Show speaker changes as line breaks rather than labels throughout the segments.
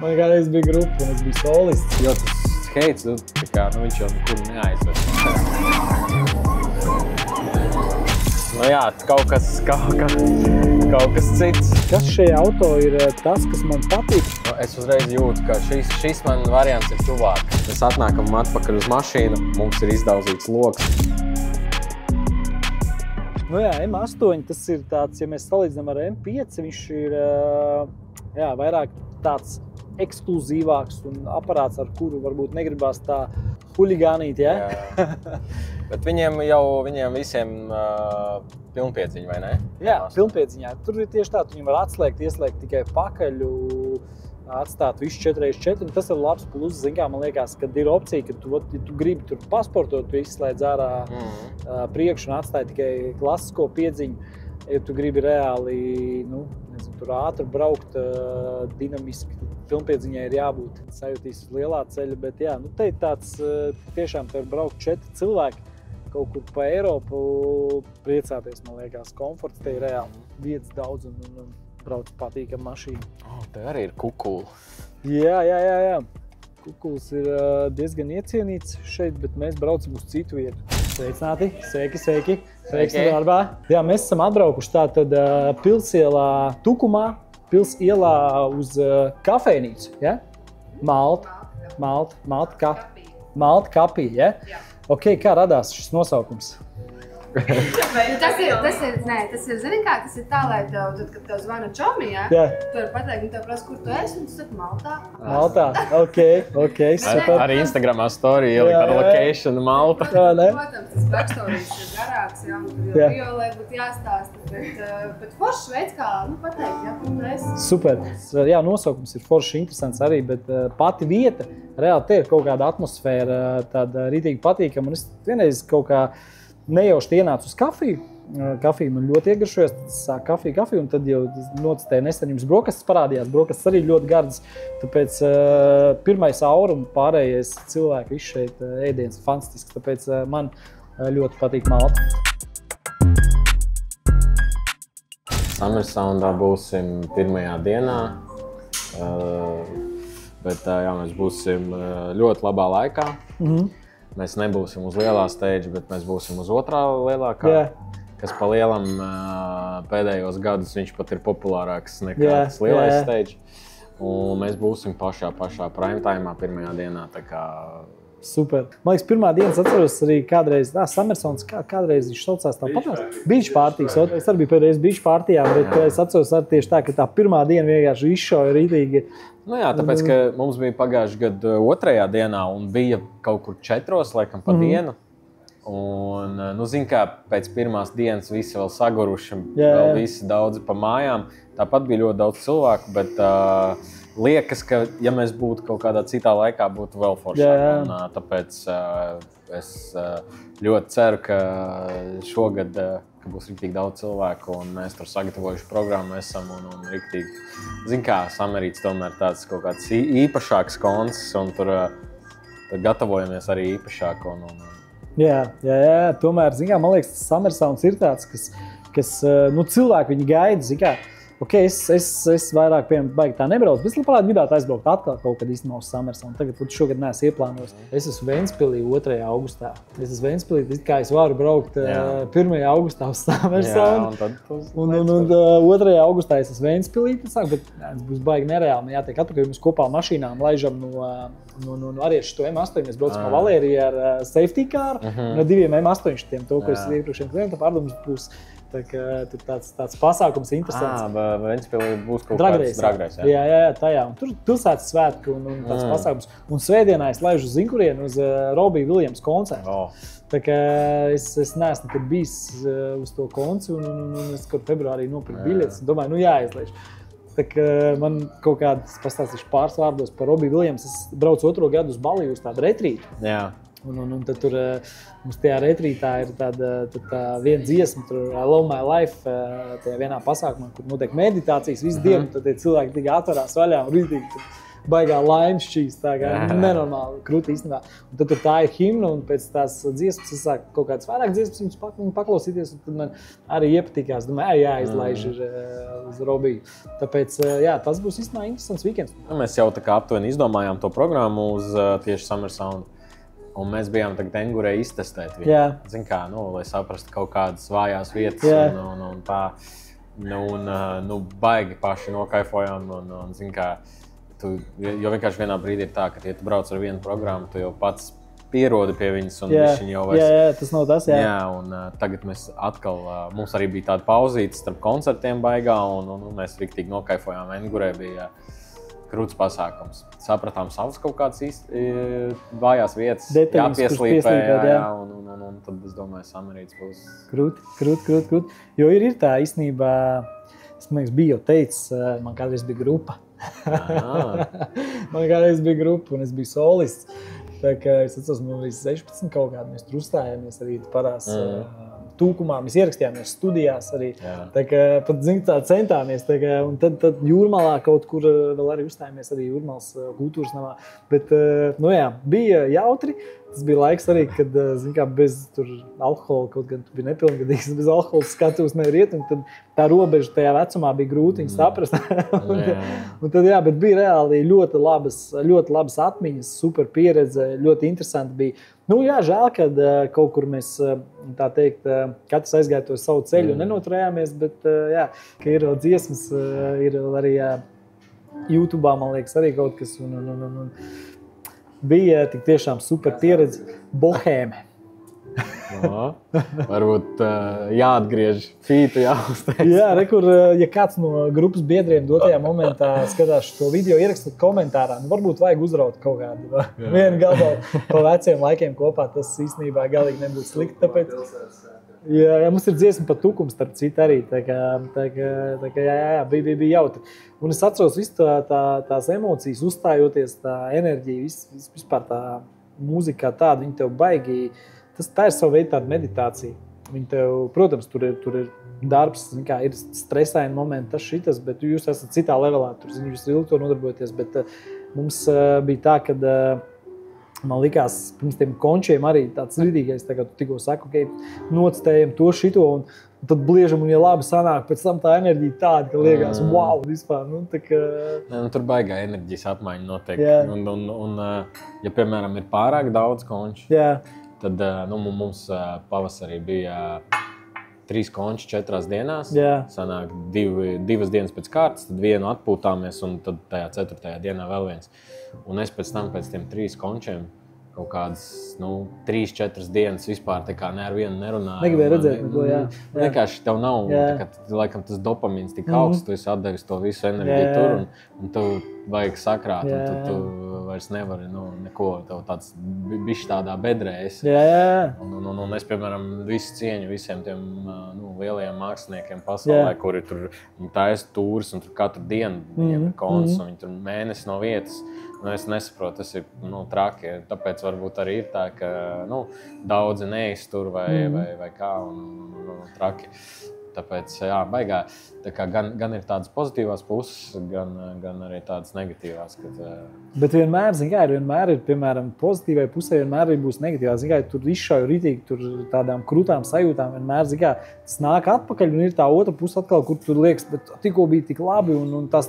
Man kādreiz bija grupa, un es biju solists.
Jo tas skates, tā kā, viņš jau nekur neaizved. Jā, kaut kas cits.
Kas šajā auto ir tas, kas man patīk?
Es uzreiz jūtu, ka šis man variants ir tuvāk. Mēs atnākam atpakaļ uz mašīnu, mums ir izdauzīts loks.
Jā, M8, tas ir tāds, ja mēs salīdzinām ar M5, viņš ir vairāk tāds ekskluzīvāks un aparāts, ar kuru varbūt negribās tā huligānīt, jā?
Bet viņiem visiem pilnpiedziņa, vai ne?
Jā, pilnpiedziņā. Tur ir tieši tā, viņi var atslēgt, ieslēgt tikai pakaļu, atstāt visu 4x4, un tas ir labs plus, zin kā, man liekas, kad ir opcija, ka tu gribi tur pasportot, tu izslēdz ārā priekšu un atstāji tikai klasisko piedziņu. Ja tu gribi reāli, tur ātri braukt, dinamiski, pilnpiedziņai ir jābūt. Sajūtīs uz lielā ceļa, bet jā, te ir tāds, tiešām te var braukt 4 cilvēki kaut kur pa Eiropu, priecāties, man liekas, komforts, te ir reāli vietas daudz un brauc patīkam mašīnu.
Te arī ir kukuli.
Jā. Kukuls ir diezgan iecienīts šeit, bet mēs braucam uz citu vietu. Sveicināti, sveiki darbā. Jā, mēs esam atbraukuši tātad Pilsielā Tukumā, Pilsielā uz kafejnīcu, ja? Malta kapī, ja? Ok, kā radās šis nosaukums?
Tas ir, zini kā, tas ir tā, lai tev, kad tev zvana čomi, ja? Tu vari pateikt, tev prasa, kur tu esi, un tu saki Maltā.
Maltā, ok, super.
Arī Instagramā story ielika ar location Malta.
Protams, tas backstories ir garāks, jā, un tur jau violē būtu jāstāsta, bet foršs veids kā, pateikt, jā, kur tu esi.
Super. Jā, nosaukums ir foršs, interesants arī, bet pati vieta, reāli te ir kaut kāda atmosfēra, tāda rītīgi patīkama, un es vienreiz kaut kā nejauši ienācu uz kafiju. Kafija man ļoti iegaršojas, sāk kafiju, un tad jau nocitēju nesen jums brokastis parādījās. Brokastis arī ļoti gardas, tāpēc pirmais aura un pārējais cilvēki, viss šeit ēdiens fantastisks, tāpēc man ļoti patīk Malta.
Summer Soundā būsim pirmajā dienā, bet jā, mēs būsim ļoti labā laikā. Mēs nebūsim uz lielā stage, bet mēs būsim uz otrā lielākā, kas pa lielam pēdējos gadus viņš pat ir populārāks nekā tas lielais stage. Un mēs būsim pašā prime time'ā pirmajā dienā, tā kā...
Super. Man liekas, pirmā dienas atceros arī kādreiz, Summer Sounds, kādreiz viņš saucās tā patās. Beach partijas, es arī biju pēdējais beach partijā, bet es atceros arī tieši tā, ka tā pirmā diena vienkārši izšauja rītīgi.
Jā, tāpēc, ka mums bija pagājuši gadu otrajā dienā un bija kaut kur 4, laikam, pa dienu. Un, zin kā, pēc pirmās dienas visi vēl saguruši, vēl visi daudzi pa mājām. Tāpat bija ļoti daudz cilvēku, bet liekas, ka ja mēs būtu kaut kādā citā laikā, būtu vēl foršāk. Un, tāpēc es ļoti ceru, ka šogad ka būs riktīgi daudz cilvēku, un mēs tur sagatavojuši programmu esam, un riktīgi, zin kā, samerīts tomēr tāds kaut kāds īpašāks koncerts, un tur gatavojamies arī īpašāk.
Jā, tomēr, zin kā, man liekas, Summer Sounds ir tāds, kas cilvēki viņi gaida, zin kā, ok, es vairāk, piemēram, baigi tā nebraucu, bet es labprāt gribētu aizbraukt atkal kaut kad īstenībā uz Summer Sound. Tagad šogad neesmu ieplānojis. Es esmu Ventspilī 2. augustā. Es esmu Ventspilī, kā es varu braukt 1. augustā uz Summer Sound. Un 2. augustā es esmu Ventspilī, bet tas būs baigi nereāli. Man jātiek atpakaļ, mēs kopā mašīnām laižam no arī ar šo M8. Mēs braucam ar Valēriju ar safety car, no 2 M8 šitiem, to, ko es iepriekšējiem klientam pārdomus būs. Tā kā tur tāds pasākums interesants.
Ventspilī būs kaut kāds drag race,
jā, tajā. Un tur pilsētas svētki un tāds pasākums. Un svētdienā es laižu uz Zinkurienu uz Robbie Williams koncertu. Tā kā es neesmu nekad bijis uz to koncertu un es kaut februārī nopirku biļetes un domāju, jāizlaiž. Tā kā man kaut kāds pastāstīšu pāris vārdos par Robbie Williams. Es braucu 2. gadu uz Baliju uz tādu retrītu.
Jā.
Un tad tur mums tajā retrītā ir tāda viena dziesma, tur I Love My Life, tajā vienā pasākumā, kur notiek meditācijas visu dienu, tad tie cilvēki tik atverās vaļā un rītīgi baigā laimes šķīs, tā kā nenormāli krūti īstenībā. Un tad tur tā ir himna, un pēc tās dziesmas es sāku kaut kādas vairāk dziesmas viņus paklausīties, un tad man arī iepatikās. Domāju, jāizlaiž uz Robiju. Tāpēc, jā, tas būs īstenībā interesants weekends.
Mēs jau tā kā aptuveni izdomājām to programmu uz tieši Summer Sound. Un mēs bijām tagad Engurē iztestēt viņu. Zin kā, lai saprastu kaut kādas vājās vietas un tā. Baigi paši nokaifojām un zin kā, jo vienkārši vienā brīdī ir tā, ka, ja tu brauc ar vienu programmu, tu jau pats pierodi pie viņas un viņš jau vairs...
Jā, tas nav tas,
Jā, un tagad mēs atkal, mums arī bija tāda pauzīte starp koncertiem baigā un mēs riktīgi nokaifojām. Engurē bija krūts pasākums. Sapratām savas kaut kādas vājās vietas, jāpieslīpē, un tad es domāju, samarīts būs.
Krūt. Jo ir tā īstenībā, es biju jau teicis, man kādreiz bija grupa. Un es biju solists. Tā kā es atceros, man bija 16 kaut kādi, mēs tur uzstājāmies arī parās tūkumā, mēs ierakstījāmies studijās arī. Tā kā pat, tā centāmies, tā kā, un tad Jūrmalā kaut kur vēl arī uzstājāmies arī Jūrmalas kultūras namā. Bet, bija jautri. Tas bija laiks arī, kad, bez tur alkohola, kaut gan tu bija nepilngadīgs, bez alkohola skatūs nevar iet, un tad tā robeža tajā vecumā bija grūti viņu saprast. un tad, bet bija reāli ļoti labas atmiņas, super pieredze, ļoti interesanti bija. Žēl, kad kaut kur mēs, tā teikt, katrs aizgāja to savu ceļu un nenoturējāmies, bet, ka ir vēl dziesmas, ir vēl arī YouTube'ā, man liekas, arī kaut kas, un bija tik tiešām super pieredze. Bohēme.
Varbūt jāatgriež fītu, jāuzteic.
Jā, kur, ja kāds no grupas biedriem dotajā momentā skatās šo video, ierakstīt komentārā, varbūt vajag uzraut kaut kādu vienu gabalu pa veciem laikiem kopā, tas īstenībā galīgi nebūtu slikti, tāpēc... Jā, mums ir dziesma par tukumu, starp citu arī, tā kā bija jautri. Un es atceros visu tās emocijas, uzstājoties, tā enerģija, vispār tā mūzika kā tāda, viņa tev baigi, tā ir sava veida tāda meditācija. Viņa tev, protams, tur ir darbs, kā ir stresaini momenti, tas šitas, bet jūs esat citā levelā, tur jūs ilgi to nodarbojaties, bet mums bija tā, kad man likās, pirms tiem končiem arī tāds rīdīgais, tā kā tu tikko saku, nocitējam to šito, un tad bliežam, un ja labi sanāk, pēc tam tā enerģija tāda, ka liekas, wow, vispār, tā kā...
Tur baigā enerģijas apmaiņa notiek, un ja, piemēram, ir pārāk daudz konču, tad mums pavasarī bija 3 konči 4 dienās, sanāk 2 dienas pēc kārtas, tad vienu atpūtāmies, un tad tajā 4. dienā vēl viens. Un es pēc tiem 3 končiem kaut kādas, 3-4 dienas vispār tā kā ne ar vienu nerunāju.
Negribēju redzēt neko,
Vienkārši tev nav, laikam tas dopamīns tik augsts, tu esi atdevis to visu enerģiju tur, un tev vajag sakrāt, un tu vairs nevari, neko, tev tāds bišķi tādā bedrē esi. Un es, piemēram, visu cieņu visiem tiem lielajiem māksliniekiem pasaulē, kuri tur taisa tūris, un tur katru dienu viņiem ir koncerts, un viņi tur mēnesi no vietas. Es nesaprotu, tas ir traki, tāpēc varbūt arī ir tā, ka daudzi neiztur vai kā, un traki. Tāpēc, baigā, tā kā gan ir tādas pozitīvās puses, gan arī tādas negatīvās.
Bet vienmēr ir, piemēram, pozitīvai pusē, vienmēr arī būs negatīvās. Tur izšauju ritīgi, tur tādām krūtām sajūtām, vienmēr, tas nāk atpakaļ, un ir tā otra puse atkal, kur tur liekas, bet tikko bija tik labi, un tas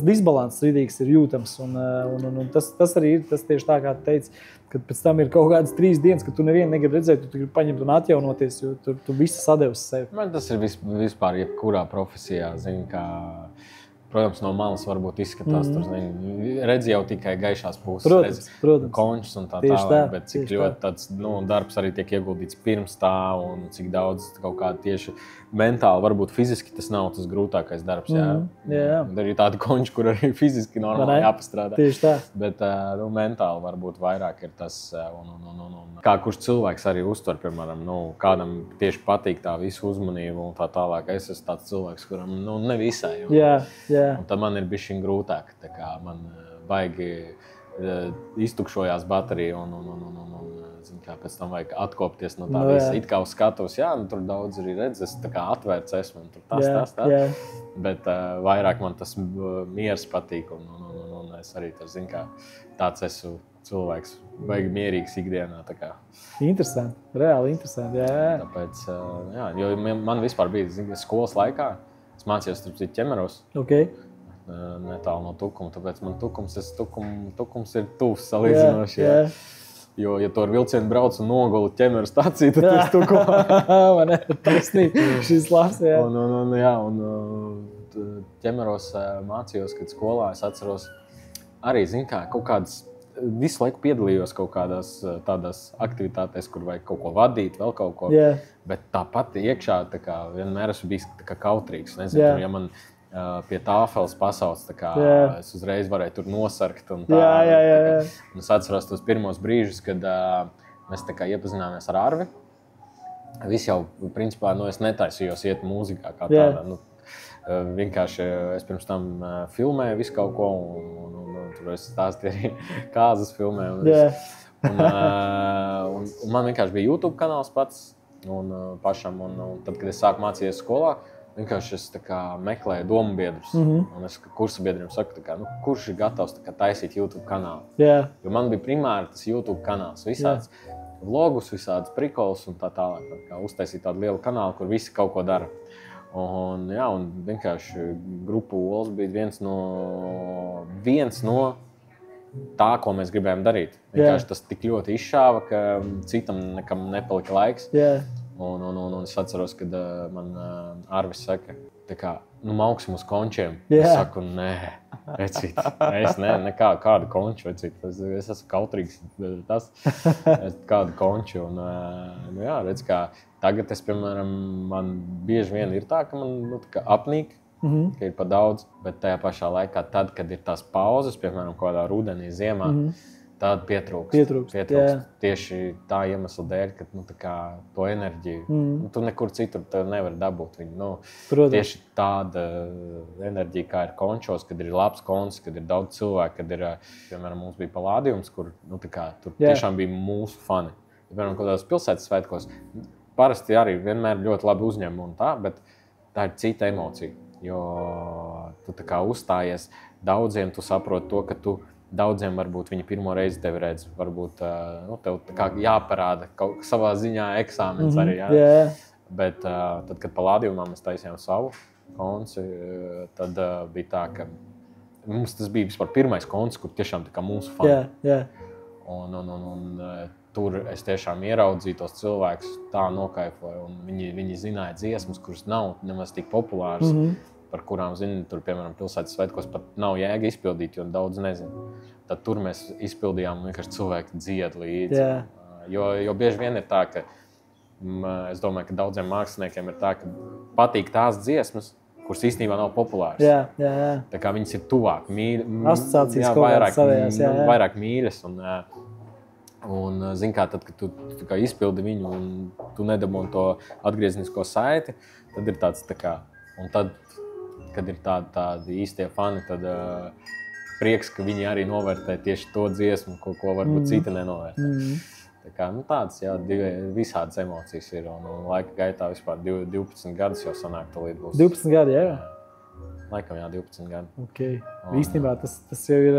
disbalans ritīgs ir jūtams. Un tas arī ir, tas tieši tā, kā tu teici, kad pēc tam ir kaut kādas 3 dienas, kad tu nevienu negribi redzēt, tu gribi paņemt un atjaunoties, jo tu visu sadevis sevi.
Man tas ir vispār jebkurā profesijā, kā, protams, no malas varbūt izskatās, tur redzi jau tikai gaišās puses,
protams.
Končus un tā tālāk, bet cik ļoti tāds darbs arī tiek ieguldīts pirms tā, un cik daudz kaut kāda tieši mentāli, varbūt fiziski tas nav tas grūtākais darbs, Ir tādi konči, kur arī fiziski normāli jāpastrādā.
Tieši tā.
Bet mentāli varbūt vairāk ir tas, un kā kurš cilvēks arī uztver, piemēram, kādam tieši patīk tā visu uzmanību un tā tālāk. Es esmu tāds cilvēks, kuram, ne visai. Un tad man ir bišķiņ grūtāk, tā kā man baigi iztukšojās baterija un pēc tam vajag atkopties no tā visa. It kā uz skatuves, tur daudz arī redz, es tā kā atvērts esmu, un tur tas. Bet vairāk man tas miers patīk, un es arī tāds esmu cilvēks, baigi mierīgs ikdienā.
Interesanti, reāli interesanti, jā.
Tāpēc, jo man vispār bija skolas laikā, es mācījos Ķemeros.
Okay.
Netālu no Tukuma, tāpēc man Tukums ir tuvs salīdzinoši. Jo, ja tu ar vilcienu brauc un noguli Ķemeru staciju, tad tas Tukumā.
Man ir taisnība, šis labs, jā.
Un Ķemeros mācījos, kad skolā es atceros arī, kaut kādas, visu laiku piedalījos kaut kādās tādās aktivitātēs, kur vajag kaut ko vadīt, vēl kaut ko.
Yeah.
Bet tāpat iekšā vienmēr esmu bijis kautrīgs. Nezinu, ja man pie tāfeles pasauc, es uzreiz varēju tur nosarkt un tā.
Jā.
Un es atceros tos pirmos brīžus, kad mēs iepazināmies ar Arvi. Viss jau, principā, es netaisījos iet mūzikā kā tādā. Vienkārši es pirms tam filmēju visu kaut ko un tur es stāstīju arī kāzas filmē. Un man vienkārši bija YouTube kanāls pats un pašam. Un tad, kad es sāku mācīties skolā, vienkārši es meklēju domu biedrus. Un es kursa biedriem saku, kurš ir gatavs taisīt YouTube kanālu.
Yeah.
Jo man bija primāri tas YouTube kanāls. Visāds vlogus, visādas prikols un tā tālāk. Uztaisīt tādu lielu kanālu, kur visi kaut ko dara. Un vienkārši grupu Ols bija viens no tā, ko mēs gribējām darīt. Vienkārši tas tik ļoti izšāva, ka citam nekam nepalika laiks.
Yeah.
Un es atceros, kad man Arvis saka, mauksim uz končiem.
Yeah.
Es saku, nē, vecīt, kādu konču, vecīt. Es esmu kautrīgs, kādu konču. Un, redz, kā tagad es, piemēram, man bieži vien ir tā, ka man apnīk, ka ir pa daudz, bet tajā pašā laikā, tad, kad ir tās pauzes, piemēram, kādā rudenī, ziemā, tad pietrūkst. Tieši tā iemesla dēļ, ka to enerģiju, tu nekur citur nevari dabūt viņu. Tieši tāda enerģija, kā ir končos, kad ir labs konts, kad ir daudz cilvēku, kad ir, piemēram, mums bija Palādījums, kur tur tiešām bija mūsu fani. Piemēram, kādās pilsētas svētkos, parasti arī vienmēr ļoti labi uzņem un tā, bet tā ir cita emocija. Jo tu uzstājies daudziem, tu saproti to, ka tu daudziem varbūt viņi pirmo reizi tevi redz, varbūt tev jāparāda kaut savā ziņā eksāmens arī. Bet tad, kad Palādījumā mēs taisījām savu konci, tad bija tā, ka mums tas bija vispār pirmais koncis, kur tiešām mūsu fani. Un tur es tiešām ieraudzīju tos cilvēkus, tā nokaifoju, un viņi zināja dziesmas, kuras nav nemaz tik populāras, par kurām, tur, piemēram, pilsētas svētkos pat nav jēga izpildīt, jo daudz nezinu. Tad tur mēs izpildījām, vienkārši cilvēki dzied līdzi. Jo bieži vien ir tā, ka es domāju, ka daudziem māksliniekiem ir tā, ka patīk tās dziesmas, kuras īstenībā nav populāras. Tā kā viņas ir tuvāk,
asociācijas kaut savējās,
vairāk mīļas. Un zin kā, tad, kad tu izpildi viņu un tu nedabūni to atgrieznisko saiti, tad ir tāds un tad, kad ir tādi īstie fani, tad prieks, ka viņi arī novērtē tieši to dziesmu, ko varbūt citi nenovērtē. Tā kā, tādas, visādas emocijas ir, un laika gaitā vispār 12 gadus jau sanāk līdz būs.
12 gadi, jā?
Laikam, 12 gadi.
Okay. Īstenībā tas jau ir...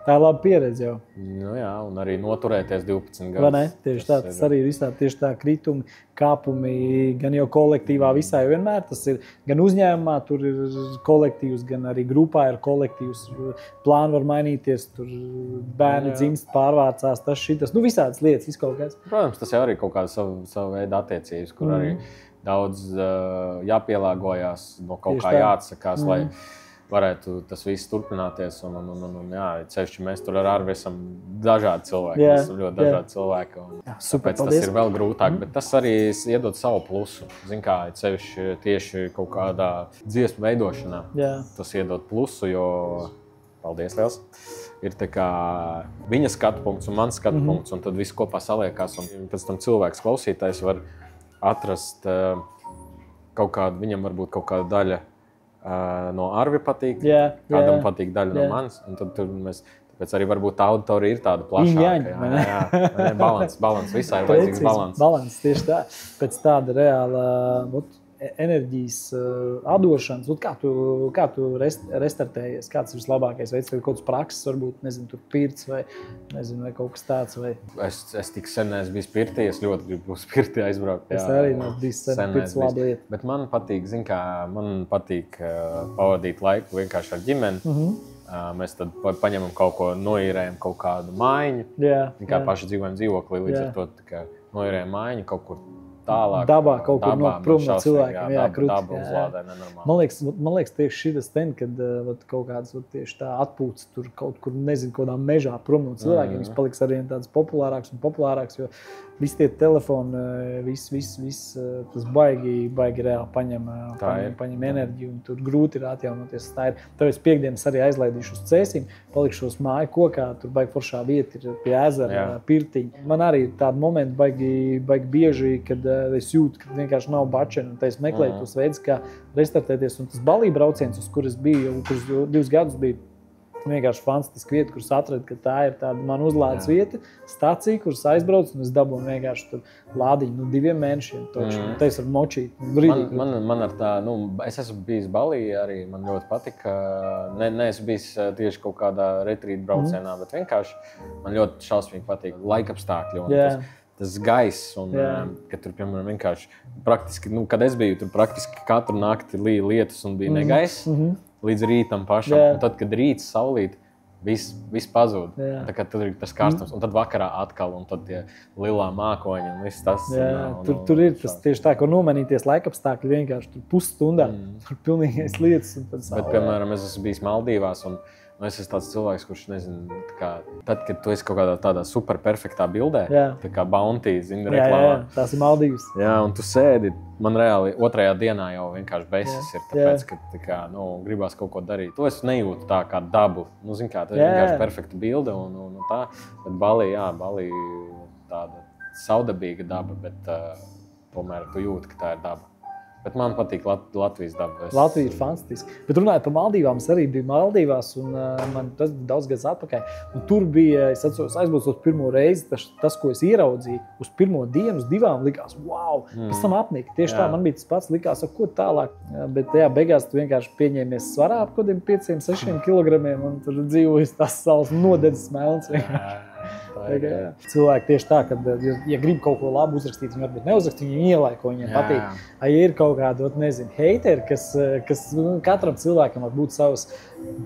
Tā ir laba pieredze jau.
Un arī noturēties 12 gadus.
Vai ne? Tieši tā, tas arī ir visādi tieši tā kritumi, kāpumi, gan jau kolektīvā visā jau vienmēr. Tas ir gan uzņēmumā, tur ir kolektīvs, gan arī grupā ir kolektīvs. Plāni var mainīties, tur bērni dzimst, pārvācās, tas šitas. Visādas lietas, viss kaut kāds.
Protams, tas jau arī kaut kāda savu veidu attiecības, kur arī daudz jāpielāgojās, no kaut kā jāatsakās, lai varētu tas viss turpināties. Ceļšķi mēs tur ar Arvi esam dažādi cilvēki. Mēs esam ļoti dažādi cilvēki.
Super,
tas ir vēl grūtāk, bet tas arī iedod savu plusu. Zin kā, ceļšķi tieši kaut kādā dziesmu veidošanā. Tas iedod plusu, jo, paldies liels, ir tā kā viņa skatu punkts un mans skatu punkts, un tad viss kopā saliekās. Un pēc tam cilvēks klausītājs var atrast kaut kādu, viņam varbūt kaut kāda daļa no Arvi patīk, kādam patīk daļa no manis, un tad tāpēc arī varbūt tā auditorija ir tāda plašāka. Balans, visā ir vajadzīgs balans.
Balans, tieši tā. Pēc tāda reāla enerģijas atdošanas. Kā tu restartējies? Kāds ir vislabākais veids? Vai kaut kāds prakses, varbūt, nezinu, tur pirts vai kaut kas tāds? Vai...
Es tik sen esmu bijis pirtī, es ļoti gribu uz pirtī aizbraukt.
Es arī neesmu bijis sen pirts laba lieta.
Bet man patīk, man patīk pavadīt laiku vienkārši ar ģimeni. Mēs tad paņemam kaut ko, noīrējam kaut kādu mājiņu. Kā paši dzīvojam dzīvoklī, līdz ar to noīrējam mājiņu kaut kur tālāk.
Dabā, kaut kur prom no cilvēkiem.
Daba uzlādē nenormāli.
Man liekas tieši šitas kad kaut kāds tieši tā atpūtas tur kaut kur, nezinu, kādā mežā prom no cilvēkiem. Viņš paliks arvien tāds populārāks un populārāks, jo visi tie telefoni, viss tas baigi reāli paņem enerģiju un tur grūti ir atjaunoties. Tāpēc piekdienas arī aizlaidīšu uz Cēsīm, palikšu uz māju kokā, tur baigi foršā vieta ir pie ezera, pirtiņa. Man arī tādi momenti baigi bieži, kad es jūtu, ka vienkārši nav bačena, un tā es meklēju tos veidus, kā restartēties. Un tas Balī brauciens, uz kuras biju, kurus 2 gadus biju, vienkārši fantastiska vieta, kuras atradu, ka tā ir tāda man uzlādes vieta, stacija, kuras aizbrauc, un es dabūju vienkārši tur lādiņu 2 mēnešiem. Tā es varu močīt.
Man ar tā, es esmu bijis Balī arī, man ļoti patika. Neesmu bijis tieši kaut kādā retrīta braucienā, bet vienkārši man ļoti šausmīgi patīk laikapstākļi. Tas gaiss, un kad tur, piemēram, vienkārši praktiski, kad es biju, tur praktiski katru nakti līja lietus un bija negaiss līdz rītam pašam. Un tad, kad rīts saulīt, viss pazūd. Tā kā tur ir tas karstums, un tad vakarā atkal, un tad tie lilā mākoņi, un viss tas.
Tur ir tas tieši tā, ko nomainīties laikapstākļi vienkārši tur pusstundā. Tur pilnīgais lietus.
Bet, piemēram, es esmu bijis Maldīvās, un es esmu tāds cilvēks, kurš, nezinu, tad, kad tu esi kaut kādā tādā super perfektā bildē, tā kā Bounty, reklāmā.
Tās ir Maldīvas.
Jā, un tu sēdi, man reāli 2. dienā jau vienkārši besis ir, tāpēc, ka, gribās kaut ko darīt. To es nejūtu tā kā dabu. Tas ir vienkārši perfekta bilde un tā. Bet Balī tāda saudabīga daba, bet tomēr tu jūti, ka tā ir daba. Bet man patīk Latvijas daba.
Latvija ir fantastiski. Bet runājot par Maldīvām, es arī biju Maldīvās, un man tas bija daudz gadus atpakaļ. Un tur bija, es atceros, aizbraucot pirmo reizi, tas, ko es ieraudzīju, uz pirmo dienu, uz 2 likās, wow, pēc tam apnika. Tieši tā, man bija tas pats, likās, ko tālāk. Bet beigās tu vienkārši pieņēmies svarā ap kaut kādiem 5-6 kilogramiem, un tur dzīvojas tas salas nodedzis melns. Cilvēki tieši tā, ka, ja grib kaut ko labu uzrakstīt, viņi varbūt neuzrakst, viņi ielaik, ko viņiem patīk. Ja ir kaut kādi, heiteri, kas katram cilvēkam var būt savs,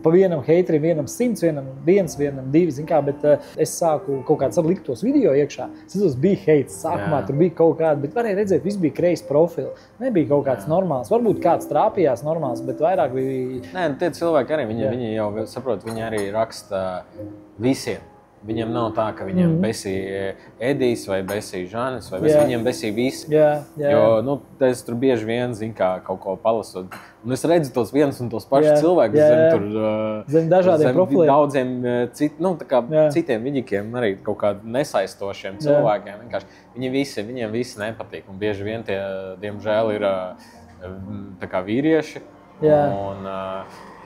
pa vienam heiterim, vienam 100, vienam 2, zin kā, bet es sāku kaut kāds likt tos video iekšā. Es bija heits, sākumā tur bija kaut kādi, bet varēja redzēt, viss bija kreis profili. Nebija kaut kāds normāls, varbūt kāds trāpījās normāls, bet vairāk bija...
Nē, tie cilvēki arī, viņi jau saprot, viņi arī raksta visiem. Viņiem nav tā, ka viņiem besī Edijs vai besī Žanis, vai viņiem besī visi. Jo, es tur bieži vien, kaut ko palasot. Un es redzu tos vienus un tos pašus cilvēkus
zem dažādiem profiliem.
Daudziem citiem viģikiem, arī kaut kādiem nesaistošiem cilvēkiem. Viņiem visi nepatīk. Un bieži vien tie, diemžēl, ir tā kā vīrieši. Un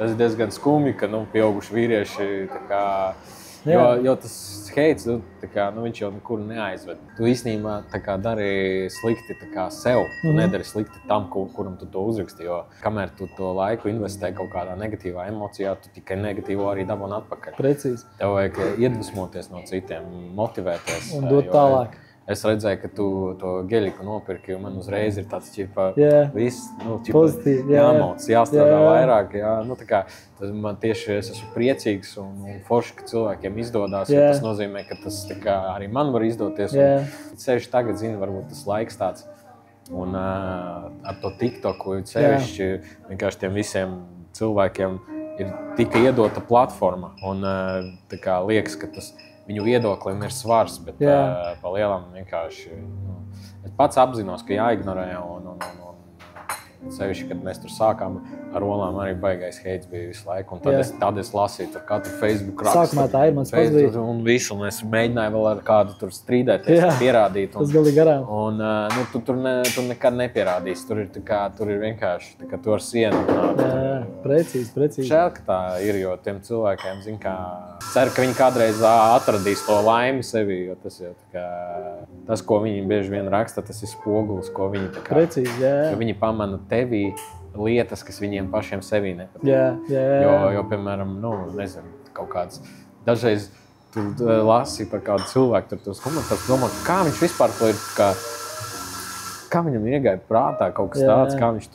tas ir diezgan skumji, ka pieauguši vīrieši tā kā... Jo tas heits, viņš jau nekur neaizved. Tu īstenībā dari slikti sev, tu nedari slikti tam, kuram tu to uzraksti, jo kamēr tu to laiku investē kaut kādā negatīvā emocijā, tu tikai negatīvo arī dabūni atpakaļ.
Precīzi.
Tev vajag iedvesmoties no citiem, motivēties.
Un dot tālāk.
Es redzēju, ka tu to geļiku nopirki, jo man uzreiz ir tāds viss,
pozitīvi,
jāmoc, jāstrādā vairāk. Man tieši es esmu priecīgs un forši, ka cilvēkiem izdodas, jo tas nozīmē, ka tas arī man var izdoties. Sevišķi tagad, varbūt tas laiks tāds. Un ar to TikToku sevišķi vienkārši tiem visiem cilvēkiem ir tika iedota platforma. Un liekas, ka tas viņu viedoklim ir svars, bet pa lielam vienkārši es pats apzinos, ka jāignorē un sevišķi, kad mēs tur sākām ar Olām, arī baigais heits bija visu laiku. Un tad es lasīju tur katru Facebook rakstu.
Sākumā tā ir, mans pats bija.
Un visu, un es mēģināju vēl ar kādu tur strīdēties, pierādīt.
Tas galīgi garām.
Un tu nekad nepierādīsi. Tur ir vienkārši tā kā tu ar sienu.
Precīzi.
Žēl, ka tā ir, jo tiem cilvēkiem, zin kā, ceru, ka viņi kādreiz atradīs to laimi sevi, jo tas jau tā kā, tas, ko viņi bieži vien raksta, tas ir spogulis, ko viņi tā kā,
precīzi,
viņi pamana tevī lietas, kas viņiem pašiem sevī nepatīk. Jo, piemēram, nezinu, kaut kāds, dažreiz tu lasi par kādu cilvēku, tur tos komentārus, domā, kā viņš vispār to ir, kā viņam iegāja prātā kaut kas tāds, kā viņš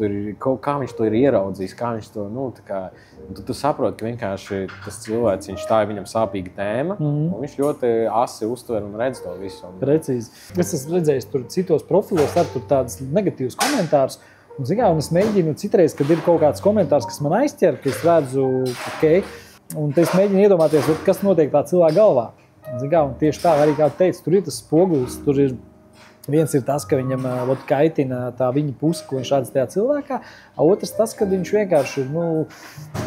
to ir ieraudzījis, kā viņš to, tā kā, tu saproti, ka vienkārši tas cilvēks, tā ir viņam sāpīga tēma, un viņš ļoti asi uztver un redz to visu.
Precīzi. Es esmu redzējis tur citos profilos, tur tādas negatīvas komentārus, un es mēģinu citreiz, kad ir kaut kāds komentārs, kas man aizķer, ka es redzu, un es mēģinu iedomāties, kas notiek tā cilvēka galvā. Un tieši tā, arī kā teicu, tur ir tas spogulis, tur ir viens ir tas, ka viņam kaitina tā viņa pusi, ko viņš redz tajā cilvēkā, otrs tas, ka viņš vienkārši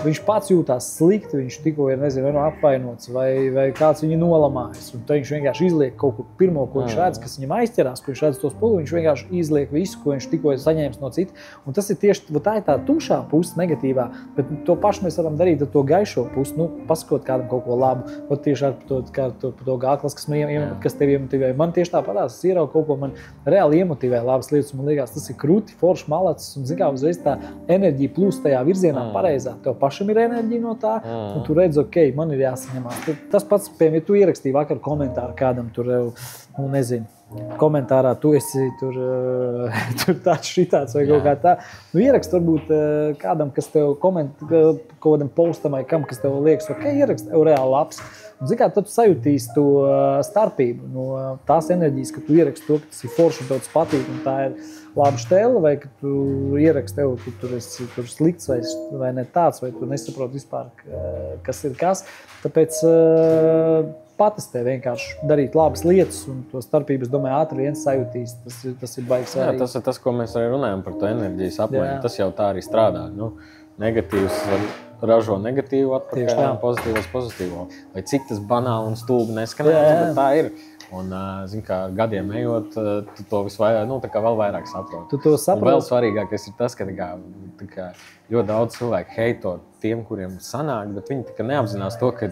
viņš pats jūtās slikti, viņš tikko ir, apvainots vai kāds viņu nolamājis, un tad viņš vienkārši izliek kaut ko pirmo, ko viņš redz, kas viņam aizķerās, ko viņš redz to spoguli, viņš vienkārši izliek visu, ko viņš tikko ir saņēmis no cita, un tas ir tieši, tā ir tā tumšā puse negatīvā, bet to pašu mēs varam darīt ar to gaišo pusi, pasakot kādam kaut ko labu, tieši ar to gāklas, kas tev iemotivē. Man tieši tāpatās, es ieraugu kaut ko, man reāli iemotivē labas lietas, man liekas, tas ir krūti, forši, malacis, un uzreiz tā enerģija plūst tajā virzienā pareizā. Tev pašam ir enerģija no tā, un tu redz, man ir jāsaņemās. Tas pats, piemēram, ja tu ierakstīji vakar komentāru kādam tur, komentārā tu esi tur tāds šitāds vai kaut kā tā. Ierakst varbūt kādam, kas tev kaut kādam postam vai kam, kas tev liekas, ierakst tev reāli labs. Un, tad tu sajūtīsi to starpību no tās enerģijas, ka tu ieraksti to, ka tas ir forši un tev tas patīk, un tā ir laba štēle, vai ka tu ieraksti tev, ka tur esi slikts vai ne tāds, vai tu nesaproti vispār, kas ir kas. Tāpēc patestē vienkārši darīt labas lietas, un to starpību, es domāju, ātri viens sajūtīs. Tas ir baigi svarīgi.
Tas ir tas, ko mēs arī runājam par to enerģijas apmaiņu. Tas jau tā arī strādā. Negatīvs ražo negatīvu atpakaļ, un pozitīvs pozitīvo. Vai cik tas banāli un stulbi neskanētu, bet tā ir. Un, gadiem ejot, tu to vēl vairāk saproti.
Tu to saproti.
Un vēl svarīgākais ir tas, ka ļoti daudz cilvēku heito tiem, kuriem sanāk, bet viņi neapzinās to, ka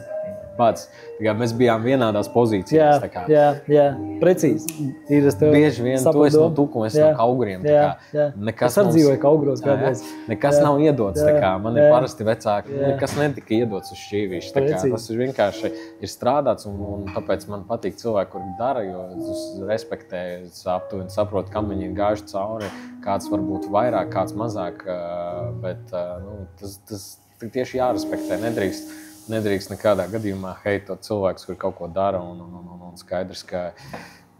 mēs bijām vienādās pozīcijās.
Jā, precīzi.
Bieži vien tu esi no tukumu, es no kauguriem.
Es atdzīvoju kaugros kādreiz.
Nekas nav iedots. Man ir parasti vecāki, nekas netika iedots uz šķīvīšu. Tas ir vienkārši ir strādāts, un tāpēc man patīk cilvēki, kuri dara, jo es respektēju, aptuveni saprotu, kam viņi ir gājuši cauri, kāds varbūt vairāk, kāds mazāk, bet tas tieši jārespektē, nedrīkst nekādā gadījumā heitot cilvēkus, kuri kaut ko dara, un skaidrs, ka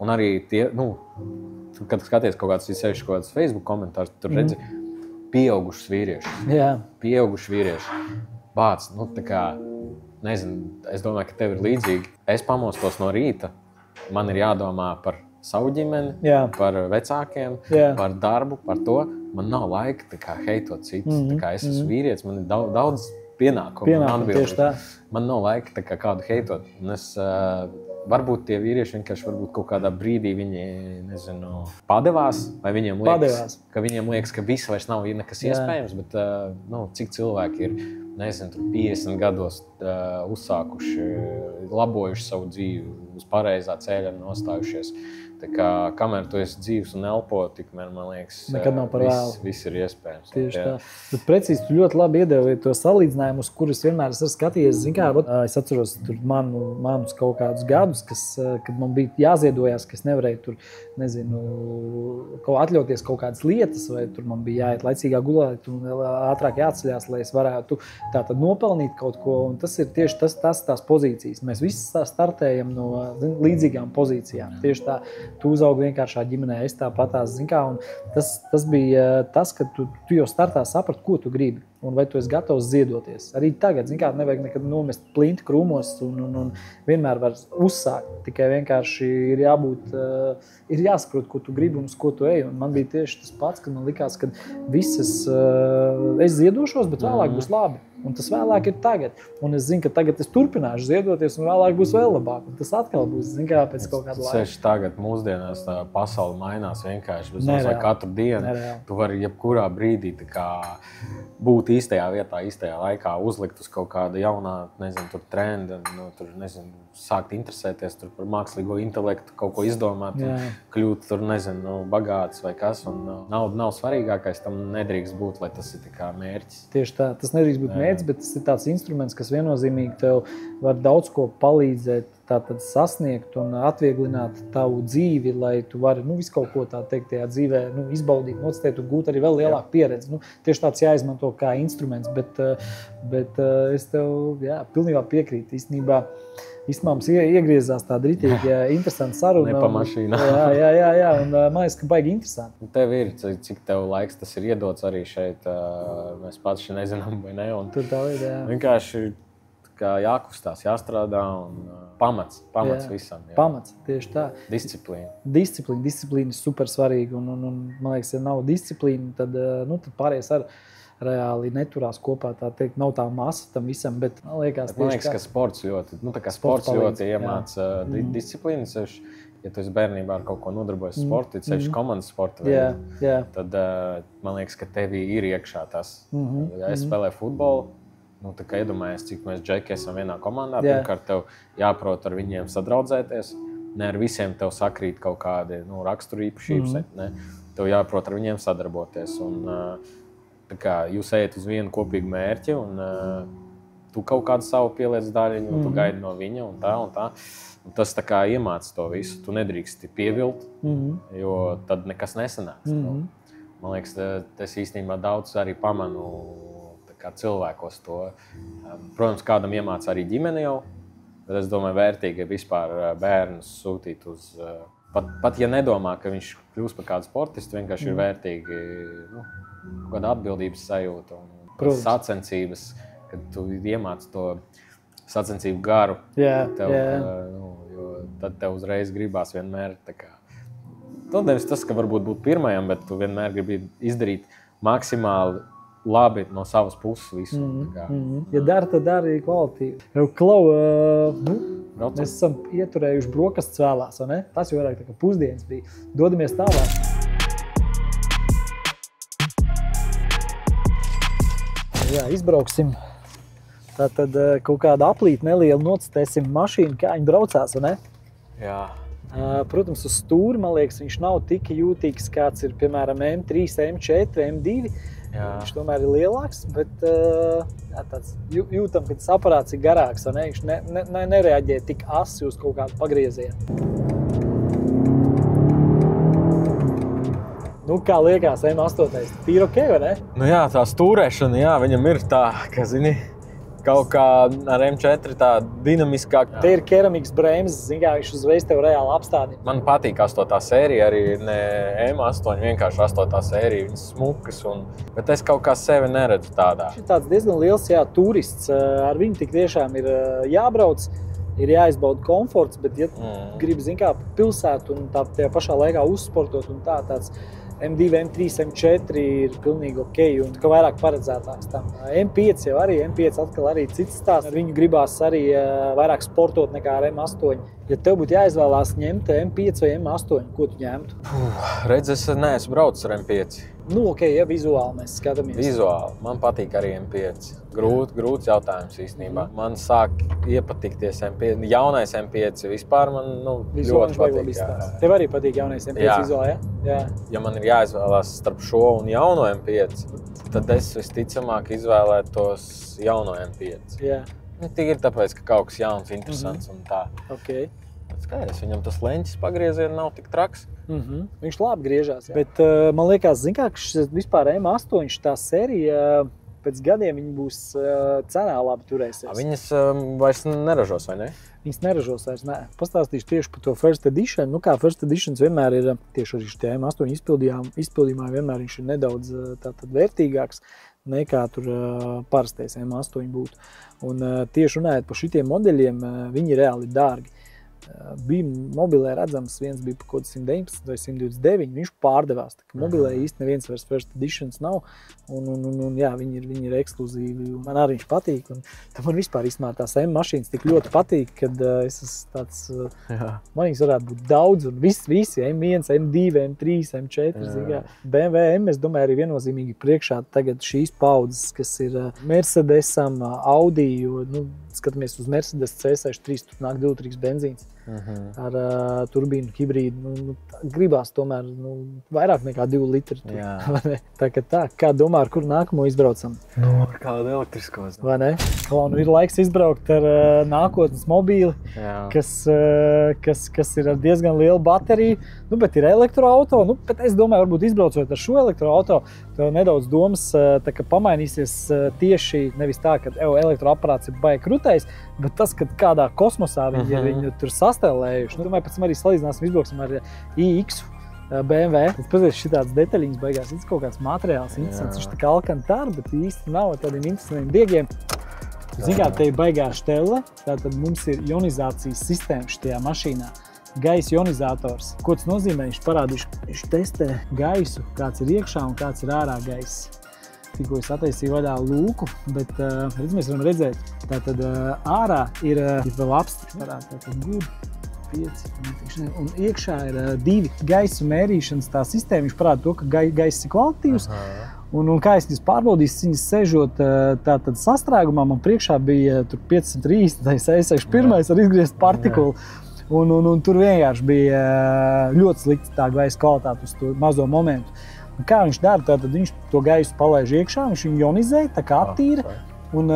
un arī tie, kad skaties kaut kāds Facebook komentārus, tur redzi pieaugušus vīriešus. Pieauguši vīrieši. Bāc, nezinu, es domāju, ka tev ir līdzīgi. Es pamostos no rīta, man ir jādomā par savu ģimeni, par vecākiem, par darbu, par to. Man nav laika heitot citus. Es esmu vīrietis, man ir daudz pienākumu. Man nav laika kādu heitot. Un es, varbūt tie vīrieši vienkārši kaut kādā brīdī viņi, padevās, vai viņiem liekas, ka viss vairs nav nekas iespējams, bet cik cilvēki ir, 50 gados uzsākuši, labojuši savu dzīvi, uz pareizā ceļa nostājušies. Kamēr tu esi dzīvs un elpo, tikmēr, man liekas, viss ir iespējams.
Tieši tā. Bet precīzi, tu ļoti labi iedevi to salīdzinājumu, uz kurus vienmēr esmu skatījies. Es atceros manus kaut kādus gadus, kad man bija jāziedojās, ka es nevarēju tur, atļauties kaut kādas lietas, vai tur man bija jāiet laicīgā gulēt un ātrāk jāatceļās, lai es varētu tātad nopelnīt kaut ko. Un tas ir tieši tās pozīcijas. Mēs visi startējam no līdzīgām pozīcijām. Tieši tā. Tu uzaugi vienkāršā ģimenē, es tāpatās, un tas bija tas, ka tu jau startā saprati, ko tu gribi. un vai tu esi gatavs ziedoties. Arī tagad, nevajag nekad nomest plinti krūmos un vienmēr var uzsākt. Tikai vienkārši ir jābūt, ir jāsaprot, ko tu gribi un uz ko tu ej. Un man bija tieši tas pats, kad man likās, ka visas es ziedošos, bet vēlāk būs labi. Un tas vēlāk ir tagad. Un es zinu, ka tagad es turpināšu ziedoties un vēlāk būs vēl labāk. Un tas atkal būs, pēc kaut kāda laika.
Seši tagad mūsdienās tā pasaule mainās vienkārši. Katru dienu nereāli. Tu vari jebkurā brīdī būt īstajā vietā, īstajā laikā, uzlikt uz kaut kāda jaunā, tur trenda, sākt interesēties par mākslīgo intelektu, kaut ko izdomāt, kļūt bagāts vai kas. Un nauda nav svarīgākais, tam nedrīkst būt, lai tas ir mērķis.
Tieši tā, tas nedrīkst būt mērķis, bet tas ir tāds instruments, kas viennozīmīgi tev var daudz ko palīdzēt tātad sasniegt un atvieglināt tavu dzīvi, lai tu vari visu kaut ko tajā dzīvē izbaudīt, nocitēt un gūt arī vēl lielāku pieredzi. Tieši tāds jāizmanto kā instruments, bet es tev pilnībā piekrītu. Īstenībā mums iegriezās tāda ritīgi interesanta saruna.
Ne pa mašīnā.
Jā, un man liekas, ka baigi interesanti.
Tev ir, cik tev laiks tas ir iedots arī šeit, mēs pats nezinām vai ne. Un
tur tā ir, jā.
Vienkārši jākustās, jāstrādā un pamats visam. Jā.
Pamats, tieši tā.
Disciplīna
ir super svarīga un man liekas, ja nav disciplīna, tad pārējais ar reāli neturās kopā, tā teikt, nav tā masa tam visam, bet man liekas,
ka sports ļoti iemāca disciplīnas, ja tu esi bērnībā ar kaut ko nodarbojies sportu, sevišķi komandas sporta veidā, tad man liekas, ka tevī ir iekšā tas. Ja es spēlēju futbolu, tā kā iedomājies, cik mēs džeki esam vienā komandā, pirmkārt tev jāprot ar viņiem sadraudzēties, ne ar visiem tev sakrīt kaut kādi raksturīpašības, tev jāprot ar viņiem sadarboties. Un, jūs ejat uz vienu kopīgu mērķi un tu kaut kādu savu pieliec daļiņu, un tu gaidi no viņa un tā. Un tas iemāca to visu. Tu nedrīksti pievilt, jo tad nekas nesanāks. Man liekas, es īstenībā daudz arī pamanu cilvēkos to. Protams, kādam iemāca arī ģimene jau, bet es domāju, vērtīgi ir vispār bērnus sūtīt uz... Pat ja nedomā, ka viņš kļūs par kādu sportistu, vienkārši ir vērtīgi kāda atbildības sajūta un sacensības, kad tu iemāc to sacensību garu. Jo tad tev uzreiz gribās vienmēr nevis tas, ka varbūt būt pirmajam, bet tu vienmēr gribi izdarīt maksimāli labi no savas puses visu.
Ja dara, tad dara kvalitīvi. Klau, mēs esam ieturējuši brokastis vēlās, vai ne? Tas jau vairāk pusdienas bija. Dodamies tālāk. Jā, izbrauksim. Tātad kaut kādu aplīti nelielu nocitēsim mašīnu, kā viņi braucās, vai ne?
Jā.
Protams, uz stūri, man liekas, viņš nav tik jūtīgs, kāds ir, piemēram, M3, M4, M2. Viņš tomēr ir lielāks, bet tāds jūtam, ka tas aparāts ir garāks, vai ne? Viņš nereaģē tik asi uz kaut kādu pagriezienu. Kā liekas, M8, tīri ok, vai ne?
Jā, tā stūrēšana, viņam ir tā, ka, zini, kaut kā ar M4 tā dinamiskāk.
Te ir keramikas bremzes, viņš uzreiz tev reāli apstādina.
Man patīk 8. sērija, arī ne M8, vienkārši 8. sērija, viņas smukas, bet es kaut kā sevi neredzu tādā.
Viņš ir tāds diezgan liels, turists, ar viņu tik tiešām ir jābrauc, ir jāizbauda komforts, bet ja gribi, pilsētu un tajā pašā laikā uzsportot un tāds M2, M3, M4 ir pilnīgi ok un vairāk paredzētāks tam. M5 jau arī, M5 atkal arī cits stāsts. Ar viņu gribās arī vairāk sportot nekā ar M8. Ja tev būtu jāizvēlās ņemt M5 vai M8, ko tu ņemtu?
Redz, es neesmu braucis ar M5.
Ok, ja vizuāli mēs skatāmies.
Vizuāli. Man patīk arī M5. Grūts jautājums īstenībā. Man sāk iepatikties M5. Jaunais M5 vispār man ļoti patīk.
Tev arī patīk jaunais M5 vizuāli, ja?
Ja man ir jāizvēlās starp šo un jauno M5, tad es visticamāk izvēlētos jauno M5.
Jā.
Tīri tāpēc, ka kaut kas jauns, interesants un tā.
Ok.
Skaidrs, viņam tas leņķis pagrieziena nav tik traks.
Viņš labi griežās, bet man liekas, ka šis vispār M8, tā sērija, pēc gadiem viņi būs cenā labi turēsies.
Viņas vairs neražos, vai ne?
viņas neražos vairs. Nē. Pastāstīšu tieši par to First Edition. Nu, kā First Editions vienmēr ir, tieši arī šī M8 izpildījumā vienmēr viņš ir nedaudz tātad vērtīgāks nekā tur parastais M8 būtu. Un tieši runājot par šitiem modeļiem, viņi reāli ir dārgi. Bija mobilē redzams, viens bija par kaut 119 vai 129, viņš pārdevās. Tā, mobilē īsti neviens vairs First Editions nav, un jā, viņi ir ekskluzīvi. Man arī viņš patīk, un man vispār īstenībā tās M-mašīnas tik ļoti patīk, kad es esmu tāds, man viņas varētu būt daudz, un visi M1, M2, M3, M4, BMW M, es domāju, arī viennozīmīgi priekšā tagad šīs paudzes, kas ir Mercedesam, Audi, jo, skatāmies uz Mercedes C63, tur nāk 2-3 benzīns ar turbīnu hibrīdu. Gribās tomēr vairāk nekā 2 litri. Tā, kā domā, ar kuru nākamo izbraucam?
Ar kādu elektrisko.
Vai ne? Ir laiks izbraukt ar nākotnes mobīli, kas ir ar diezgan lielu bateriju, bet ir elektroauto. Bet es domāju, varbūt izbraucot ar šo elektroauto, tev nedaudz domas pamainīsies tieši nevis tā, ka elektroaparāts ir baigi krutējis, bet tas, kad kādā kosmosā viņi tur sastelējuši. Domāju, pēc tam arī salīdzināsim, izbrauksim ar iX BMW. Es pazīstu šitādas detaļiņas beigās. Tas kaut kāds materiāls interesants. Viņš tā kā alkantāri, bet īsti nav tādiem interesantiem diegiem. Zināt, te ir baigā štelle. Tātad mums ir ionizācijas sistēma šitajā mašīnā. Gaisa ionizators. Ko tas nozīmē? Viņš testē gaisu, kāds ir iekšā un kāds ir ārā gaiss. Tikko es attaisīju vaļā lūku, bet mēs varam redzēt, tātad ārā ir vēl apstākļi, tātad gud, 5, un iekšā ir 2 gaisa mērīšanas tā sistēma, viņš parāda to, ka gaiss ir kvalitatīvs, un kā es viņas pārbaudīju, viņas sežot tātad sastrēgumā, man priekšā bija tur 530, 661 ar izgriezt partikulu, un tur vienkārši bija ļoti slikta tā gaisa kvalitāte uz to mazo momentu. Un kā viņš dara, tad viņš to gaisu palaiž iekšā, viņš viņu ionizē, tā kā attīra, un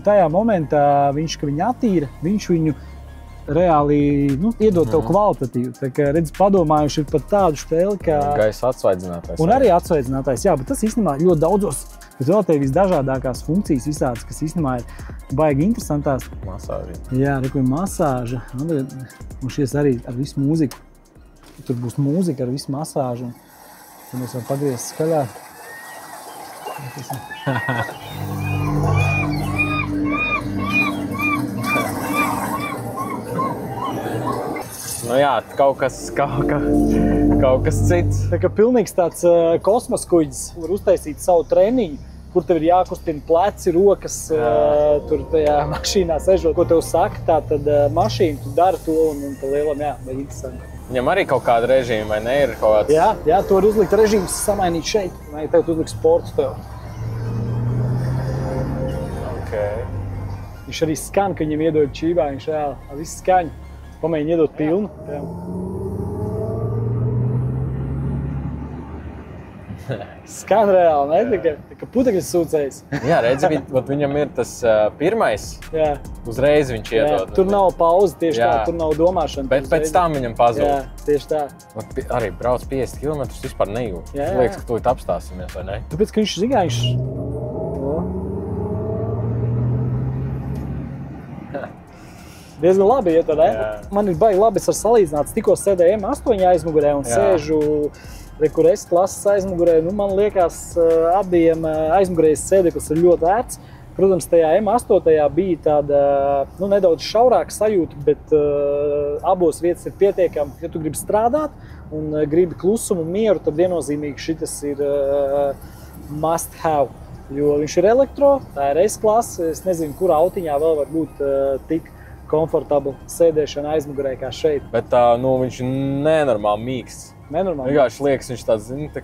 tajā momentā viņš, ka viņu attīra, viņš viņu reāli iedod tev kvalitatīvu. Tā kā redz, padomājuši ir pat tādu šteli, kā...
Gaisa atsvaidzinātājs.
Un arī atsvaidzinātājs, jā, bet tas īstenībā ļoti daudzos, bet vēl te visdažādākās funkcijas visādas, kas īstenībā ir baigi interesantās.
Masāži.
Jā, rekuļ masāža, un šies arī ar visu mūziku. Tur būs mūzika ar visu masāžu. Tad mēs varam pagriezt skaļāk.
Jā, kaut kas cits.
Tā kā pilnīgs tāds kosmoskuģis var uztaisīt savu treniņu, kur tev ir jākustina pleci, rokas, tur tajā mašīnā sežot. Ko tev saka, tā tad mašīna, tu dari to un pa lielam, vai interesanti.
Viņam arī kaut kāda režīma, vai ne? Ir kaut kāds...
Jā, tu vari uzlikt režīmus, samainīt šeit, vai tev tu uzlikt sportu tev. Viņš arī skan, ka viņam iedod čībā, viņš reāli visu skaņu. Pamēģini iedot pilnu. Skan reāli, ne? Tā kā putekļs sūcējs.
Jā, redzi, viņam ir tas pirmais, uzreiz viņš iedod.
Tur nav pauze tieši tā, tur nav domāšana.
Bet pēc tam viņam pazūd.
Jā, tieši tā.
Arī brauc 50 km vispār nejūt. Liekas, ka tūlīt apstāsimies, vai ne?
Tāpēc, ka viņš zigā, diezgan labi iet, ne? Man ir baigi labi, es varu salīdzināt, tikko sēdēju M8 aizmugurē un sēžu kur S klases aizmugurē. Man liekas, abiem aizmugurējas sēdeklis ir ļoti ērts. Protams, tajā M8 bija tāda nedaudz šaurāka sajūta, bet abos vietas ir pietiekami. Ja tu gribi strādāt un gribi klusumu un mieru, tad viennozīmīgi šitas ir must have. Jo viņš ir elektro, tā ir S klase. Es nezinu, kurā autiņā vēl var būt tik komfortabla sēdēšana aizmugurē kā šeit.
Bet viņš ir nenormāli mīksts.
Nenormāli.
Vienkārši liekas, viņš tāds, tā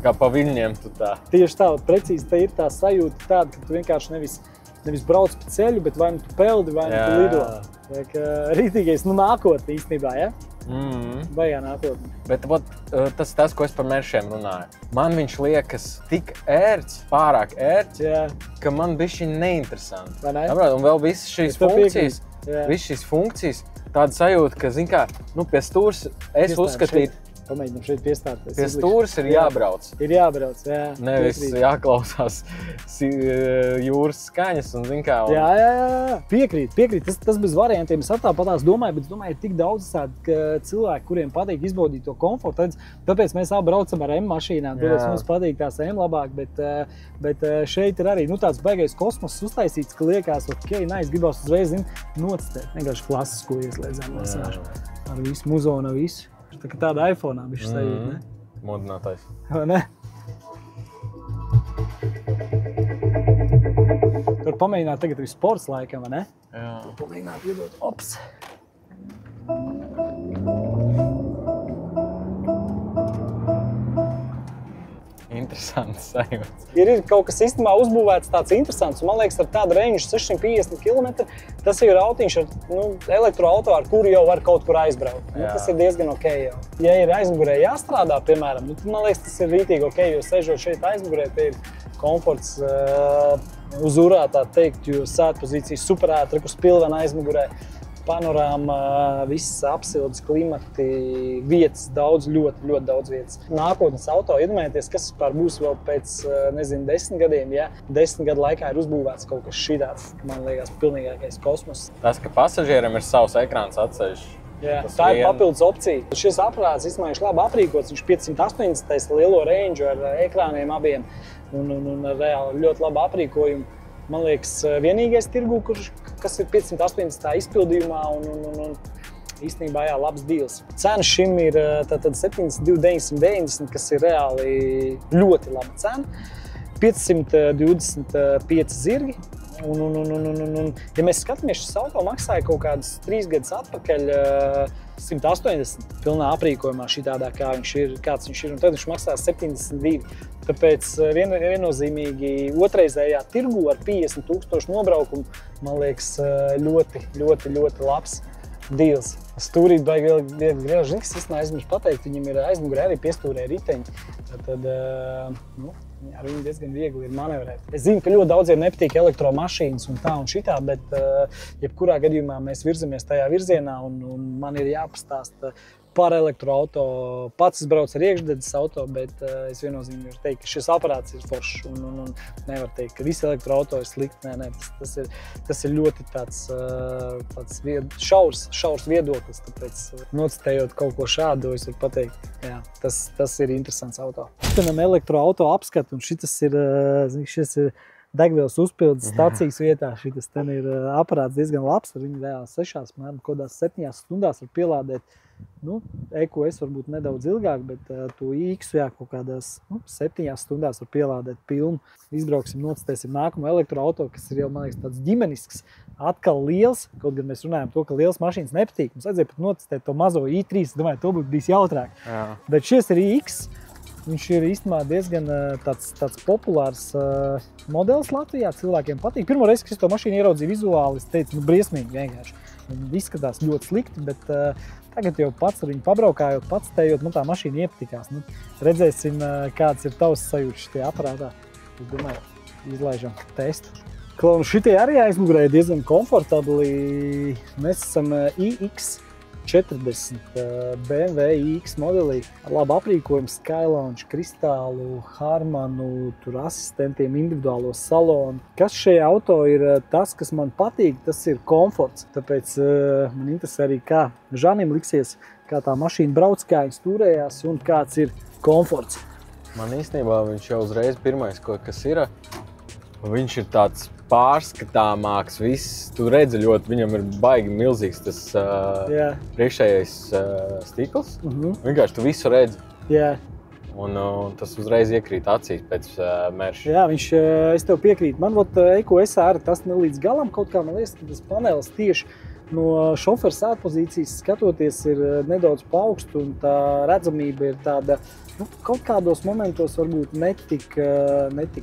kā pa viļņiem tu tā.
Tieši tā, precīzi te ir tā sajūta tāda, ka tu vienkārši nevis brauc pa ceļu, bet vai nu tu peldi, vai nu tu lido. Tā kā rītīgais, nākotne īstenībā, ja? Baigā nākotne.
Bet tas, ko es par meršiem runāju. Man viņš liekas tik ērts, pārāk ērts, ka man bišķi neinteresanti.
Vai ne?
Un vēl visas šīs funkcijas, tāda sajūta, ka, pie stūrs es uzskatītu,
Pamēģinām šeit piestāties.
Pie stūres ir jābrauc.
Ir jābrauc, jā.
Nevis jāklausās jūras skaņas un zin kā.
Jā. Piekrīt. Tas bez variantiem. Es tāpatās domāju, bet es domāju, ir tik daudz cilvēki, kuriem patīk izbaudīt to komfortu. Tāpēc mēs abi braucam ar M mašīnām. Tāpēc mums patīk tās M labāk, bet šeit ir arī tāds baigais kosmos uztaisīts, ka liekas, nice, gribās uzreiz nocitēt. Vienkārši klasisko ieslēdzām ar visu muzonu, visu. Tā kā tāda iPhone'ā bišķi sajūt, ne?
Modinātais.
Vai ne? Tur pamēģināt tagad ir sports laikam, vai ne?
Jā.
Tur pamēģināt iedot. Ops!
Interesants sajūts.
Ir kaut kas īstenībā uzbūvēts tāds interesants. Man liekas, ar tādu range 650 km, tas ir autiņš ar elektroauto, ar kuru jau var kaut kur aizbraukt. Tas ir diezgan ok jau. Ja ir aizmugurē jāstrādā, piemēram, tad man liekas, tas ir rītīgi ok, jo sežot šeit aizmugurē, te ir komforts uz urā, tā teikt, jo sēdpozīcijas superētra, uz pilvena aizmugurē. Panorāma, viss apsildes, klimati, vietas daudz, ļoti daudz vietas. Nākotnes auto, iedomājieties, kas vispār būs vēl pēc, 10 gadiem, ja 10 gadu laikā ir uzbūvēts kaut kas šitāds, man liekas, pilnīgākais kosmos.
Tas, ka pasažieram ir savs ekrāns atsevišķi.
Jā, tā ir papildus opcija. Šis aparāts, viņš labi aprīkots, viņš 580 lielo range ar ekrāniem abiem un ar reāli ļoti labu aprīkojumu. Man liekas, vienīgais tirgu, kas ir 580 izpildījumā un īstenībā labs deals. Cena šim ir 72,990, kas ir reāli ļoti laba cena. 525 zirgi. Ja mēs skatāmies, šis auto maksāja kaut kādus 3 gadus atpakaļ 180 pilnā aprīkojumā šitādā, kāds viņš ir, un tad viņš maksā 72. Tāpēc viennozīmīgi otrreizējā tirgu ar 50,000 nobraukumu, man liekas, ļoti labs deals. Stūrīt baigi vēl griež, kas es neaizmirstu pateikt, viņam ir aizmugurē arī piestūrē riteņi. Tad, ar viņu diezgan viegli ir manevrēt. Es zinu, ka ļoti daudziem nepatīk elektromašīnas un tā un šitā, bet jebkurā gadījumā mēs virzamies tajā virzienā un man ir jāpastāsta par elektroauto. Pats es braucu ar iekšdedzes auto, bet es viennozīmīgi varu teikt, ka šis aparāts ir foršs un nevar teikt, ka visi elektroauto ir slikti. Nē, tas ir ļoti tāds šaurs viedoklis, tāpēc nocitējot kaut ko šādu, es varu pateikt, jā, tas ir interesants auto. Šitiem elektroauto apskatu un šis ir degvielas uzpildes stacijas vietā. Šis ir aparāts diezgan labs, ar viņu reāli 6, kodās 7 stundās var pielādēt. EQS varbūt nedaudz ilgāk, bet to X kaut kādās 7 stundās var pielādēt pilnu. Izbrauksim, nocitēsim nākamo elektroauto, kas ir jau, man liekas, tāds ģimenisks, atkal liels, kaut gan mēs runājam to, ka liels mašīnas nepatīk. Mums vajadzēja pat nocitēt to mazo i3, es domāju, to būtu bijis jautrāk.
Jā.
Bet šis ir X. Viņš ir īstenībā diezgan tāds populārs modelis Latvijā, cilvēkiem patīk. Pirmo reizi, kad es to mašīnu ieraudzīju vizuāli, es teicu, briesmīgi vienkārši. Izskatās ļoti slikti, bet tagad jau pats ar viņu pabraukājot, pats tējot, tā mašīna iepatikās. Redzēsim, kāds ir tavs sajūts šitie aparātā. Es domāju, izlaižam testu. Šitie arī aizmugurē diezgan komfortabli. Mēs esam iX40 BMW iX modelī. Labi aprīkojumu, Skylounge, kristālu, Harmanu, tur asistentiem, individuālo salonu. Kas šajā auto ir tas, kas man patīk, tas ir komforts. Tāpēc man interesē arī, kā Žanim liksies, kā tā mašīna brauc, kā viņas turējās un kāds ir komforts.
Man īstenībā viņš jau uzreiz pirmais, kas ir, viņš ir tāds pārskatāmāks, viss. Tu redzi ļoti, viņam ir baigi milzīgs tas priekšējais stikls. Vienkārši tu visu redzi.
Jā.
Un tas uzreiz iekrīt acīs pēc mērša.
Jā, es tev piekrītu. Man EQS arī tas ne līdz galam kaut kā, man liekas, ka tas panelis tieši no šofera sēdpozīcijas skatoties ir nedaudz paaugstu un tā redzamība ir tāda, kaut kādos momentos varbūt netik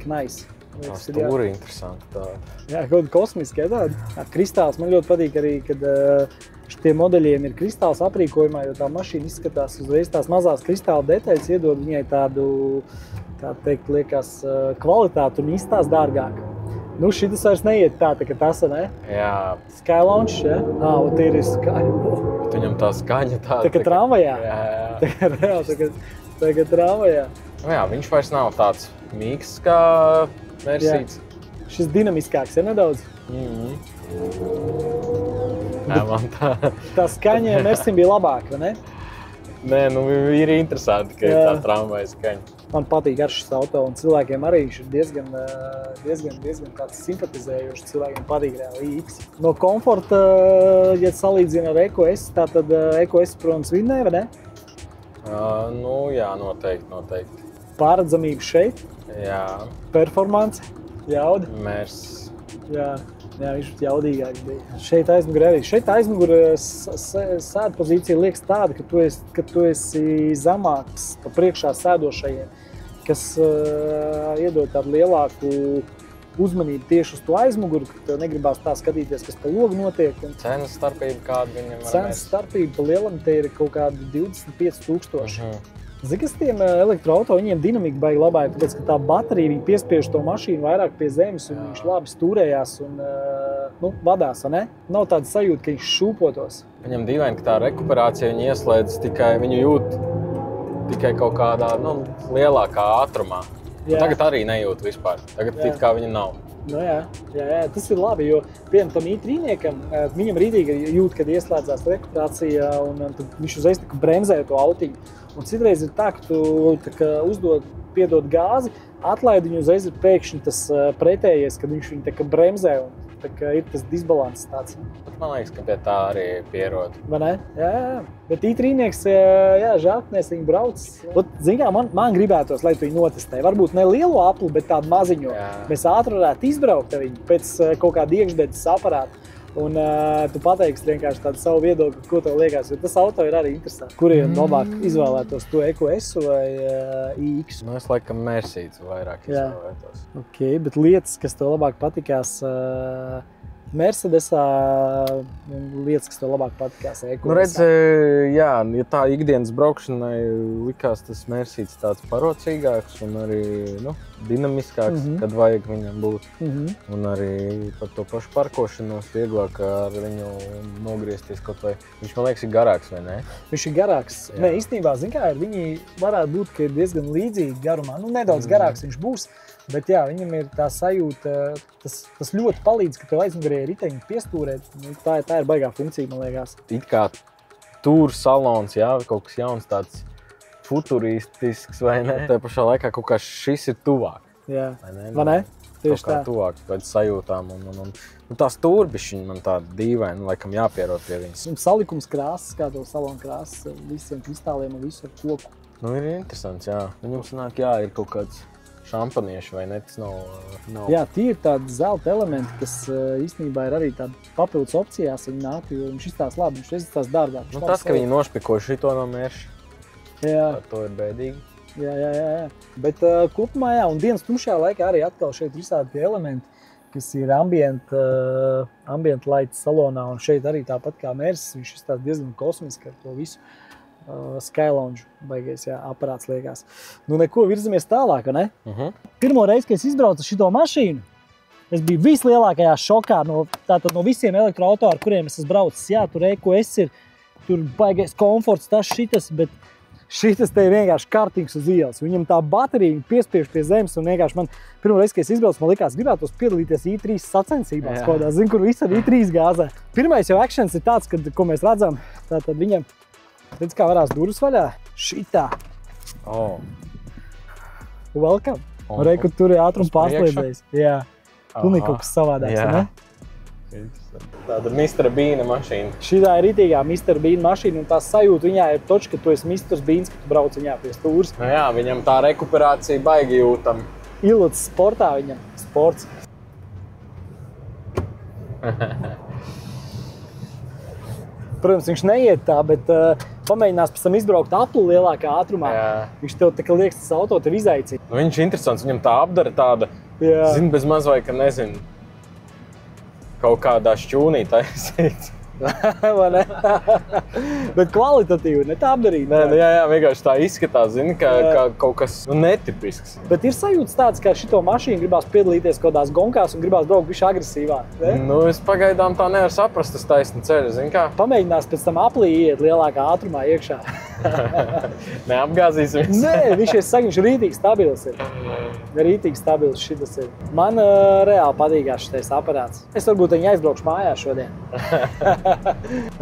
nice.
Stūri interesanti tāda.
Jā, kaut kosmiski, ja tāda. Kristāls man ļoti patīk arī, kad šitiem modeļiem ir kristāls aprīkojumā, jo tā mašīna izskatās uzreiz tās mazās kristāla detaļas, iedod viņai tādu, kā teikt, liekas, kvalitāti un izstās dārgāk. Šitas vairs neiet tā kā tas, ne?
Jā.
Skylounge, ja? Un tie ir skaņa.
Viņam tā skaņa tāda.
Tā kā tramvajā.
Jā.
Tagad tramvajā.
Jā, viņš vairs nav tāds mīksts kā Mercedes.
Šis dinamiskāks, nedaudz?
Jā, man
tā skaņa Mercedes bija labāka, vai ne?
Nē, ir interesanti, ka ir tā tramvaja skaņa.
Man patīk ar šis auto, un cilvēkiem arī viņš ir diezgan tāds simpatizējošs. Cilvēkiem patīk reāli iX. No komforta, ja salīdzina ar EcoS, tātad EcoS, protams, vinnē, vai ne?
Jā, noteikti.
Pārredzamība šeit.
Jā.
Performance, jauda.
Mērs.
Jā, viņš jaudīgāks bija. Šeit aizmugurē arī. Šeit aizmugurē sēda pozīcija liekas tāda, ka tu esi zemāks pa priekšā sēdošajiem, kas iedod tādu lielāku uzmanību tieši uz to aizmuguru, ka tev negribās tā skatīties, kas pa logu notiek.
Cenas starpība kāda viņam var
Cenas starpība pa lielam te ir kaut kādi 25,000. Zini, kas tiem elektroauto, viņiem dinamika baigi labā, tāpēc, ka tā baterija viņa piespiež to mašīnu vairāk pie zemes un viņš labi stūrējās un vadās, ne? Nav tāda sajūta, ka viņš šūpotos.
Viņam dīvaini, ka tā rekuperācija viņa ieslēdz viņu jūt tikai kaut kādā lielākā ātrumā. Tagad arī nejūt vispār. Tagad it kā viņa nav.
Jā, tas ir labi, jo tam i3-niekam, viņam rītīgi jūt, kad ieslēdzās rekuperācija un tad viņš uzreiz bremzē to autiņu. Un citreiz ir tā, ka tu piedod gāzi, atlaidi viņu uzreiz ir pēkšņi tas pretējies, kad viņš viņu bremzē un ir tas disbalanss tāds.
Man liekas, ka pie tā arī pierod.
Vai ne? Jā. Bet i3-nieks, žēl, ka mēs viņu brauc. Zini kā, man gribētos, lai tu viņu notestē. Varbūt ne lielo apli, bet tādu maziņo. Mēs ātri varētu izbraukt ar viņu pēc kaut kāda iekšdedes aparāta. Un tu pateiksi vienkārši tādu savu viedokli, ko tev liekas, jo tas auto ir arī interesanti. Kuriem labāk izvēlētos to EcoS vai iX?
Es laikam Mercedes vairāk izvēlētos.
Ok, bet lietas, kas tev labāk patikās Mercedesā, lietas, kas tev labāk patikās EcoS?
Redz, jā, ja tā ikdienas braukšanai likās tas Mercedes tāds parocīgāks un arī dinamiskāks, kad vajag viņam būt. Un arī par to pašu parkošanos vieglāk ar viņu nogriezties kaut vai. Viņš, man liekas, ir garāks, vai ne?
Viņš ir garāks. Nē, īstenībā, zini kā, viņi varētu būt, ka ir diezgan līdzīgi garumā. Nedaudz garāks viņš būs, bet jā, viņam ir tā sajūta, tas ļoti palīdz, ka tev aizmugurē riteņi piestūrēt. Tā ir baigā funkcija, man liekas.
It kā tūru salons, jā, kaut kas jauns tāds futuristisks, vai ne? Tā pašā laikā kaut kā šis ir tuvāk.
Jā, vai ne? Tieši tā.
Tuvāk pēc sajūtām. Un tās stūrbišķiņi man tāda dīvaini, laikam jāpierod pie viņas.
Un salikums krāsas, kā tev salona krāsas, visiem kristāliem un visu ar koku.
Ir interesants, jā. Viņam sanāk, jā, ir kaut kāds šampanieši, vai ne? Tas nav...
Jā, tie ir tādi zelta elementi, kas īstenībā ir arī tādi papildus opcijās viņi nāk, jo viņš izstās labi, viņš izstās dārgāk.
Tas, ka viņi nošpiko šito no mērša.
Jā.
To ir bēdīgi.
Jā. Bet kopumā, jā, un dienas tumšajā laikā arī atkal šeit ir visādi tie elementi, kas ir ambient light salonā, un šeit arī tāpat kā Mercedes, viņš izstās diezgan kosmiski ar to visu Skylounge baigais, jā, aparāts liekas. Neko, virzamies tālāk, ne? Pirmo reizi, kad es izbraucu šito mašīnu, es biju vislielākajā šokā no visiem elektroauto, ar kuriem es esmu braucis. Jā, tur EcoS ir, tur baigais komforts, tas šitas, bet šitas te ir vienkārši kārtīgs uz ielas. Viņam tā baterija piespiež pie zemes un vienkārši man pirmo reizi, kad es izbraucu, man likās gribētos piedalīties i3 sacensībās kodā. Zinu, kur visi ar i3 gāzē. Pirmais jau actions ir tāds, ko mēs redzam, tātad viņam, redz kā varās durvis vaļā, šitā. Welcome. Un reiku tur ir ātrums pārslēdzējis. Jā, pilnīgi kaut kas savādāks, ne?
Tāda Mr. Beana mašīna.
Šitā ir ritīgā Mr. Beana mašīna, un tā sajūta viņā ir toč, ka tu esi Mr. Beans, ka tu brauc viņā pie stūras.
Jā, viņam tā rekuperācija baigi jūtam.
Ilots sportā viņam. Sports. Protams, viņš neiet tā, bet pamēģinās pēc tam izbraukt apli lielākā ātrumā.
Jā.
Viņš tev tā kā liekas, tas auto tev izaicina.
Viņš ir interesants, viņam tā apdara tāda, zin, bez maz vai, ka nezinu, kaut kādā šķūnī taisīts.
Vai ne? Bet kvalitatīvi, ne tā apdarīt.
Jā, vienkārši tā izskatās, zini, kā kaut kas netipisks.
Bet ir sajūtas tāds, ka šito mašīnu gribās piedalīties kādās gonkās un gribās braukt bišķi agresīvāk. Ne?
Es pagaidām tā nevaru saprast, tas taisni ceļu, zini kā?
Pamēģinās pēc tam aplī iet lielākā ātrumā iekšā.
Neapgāzīsimies.
Nē, viņš ir rītīgi stabils. Rītīgi stabils šitas ir. Man reāli patīkās šitais aparāts. Es varbūt viņu aizbraukšu mājās šodien.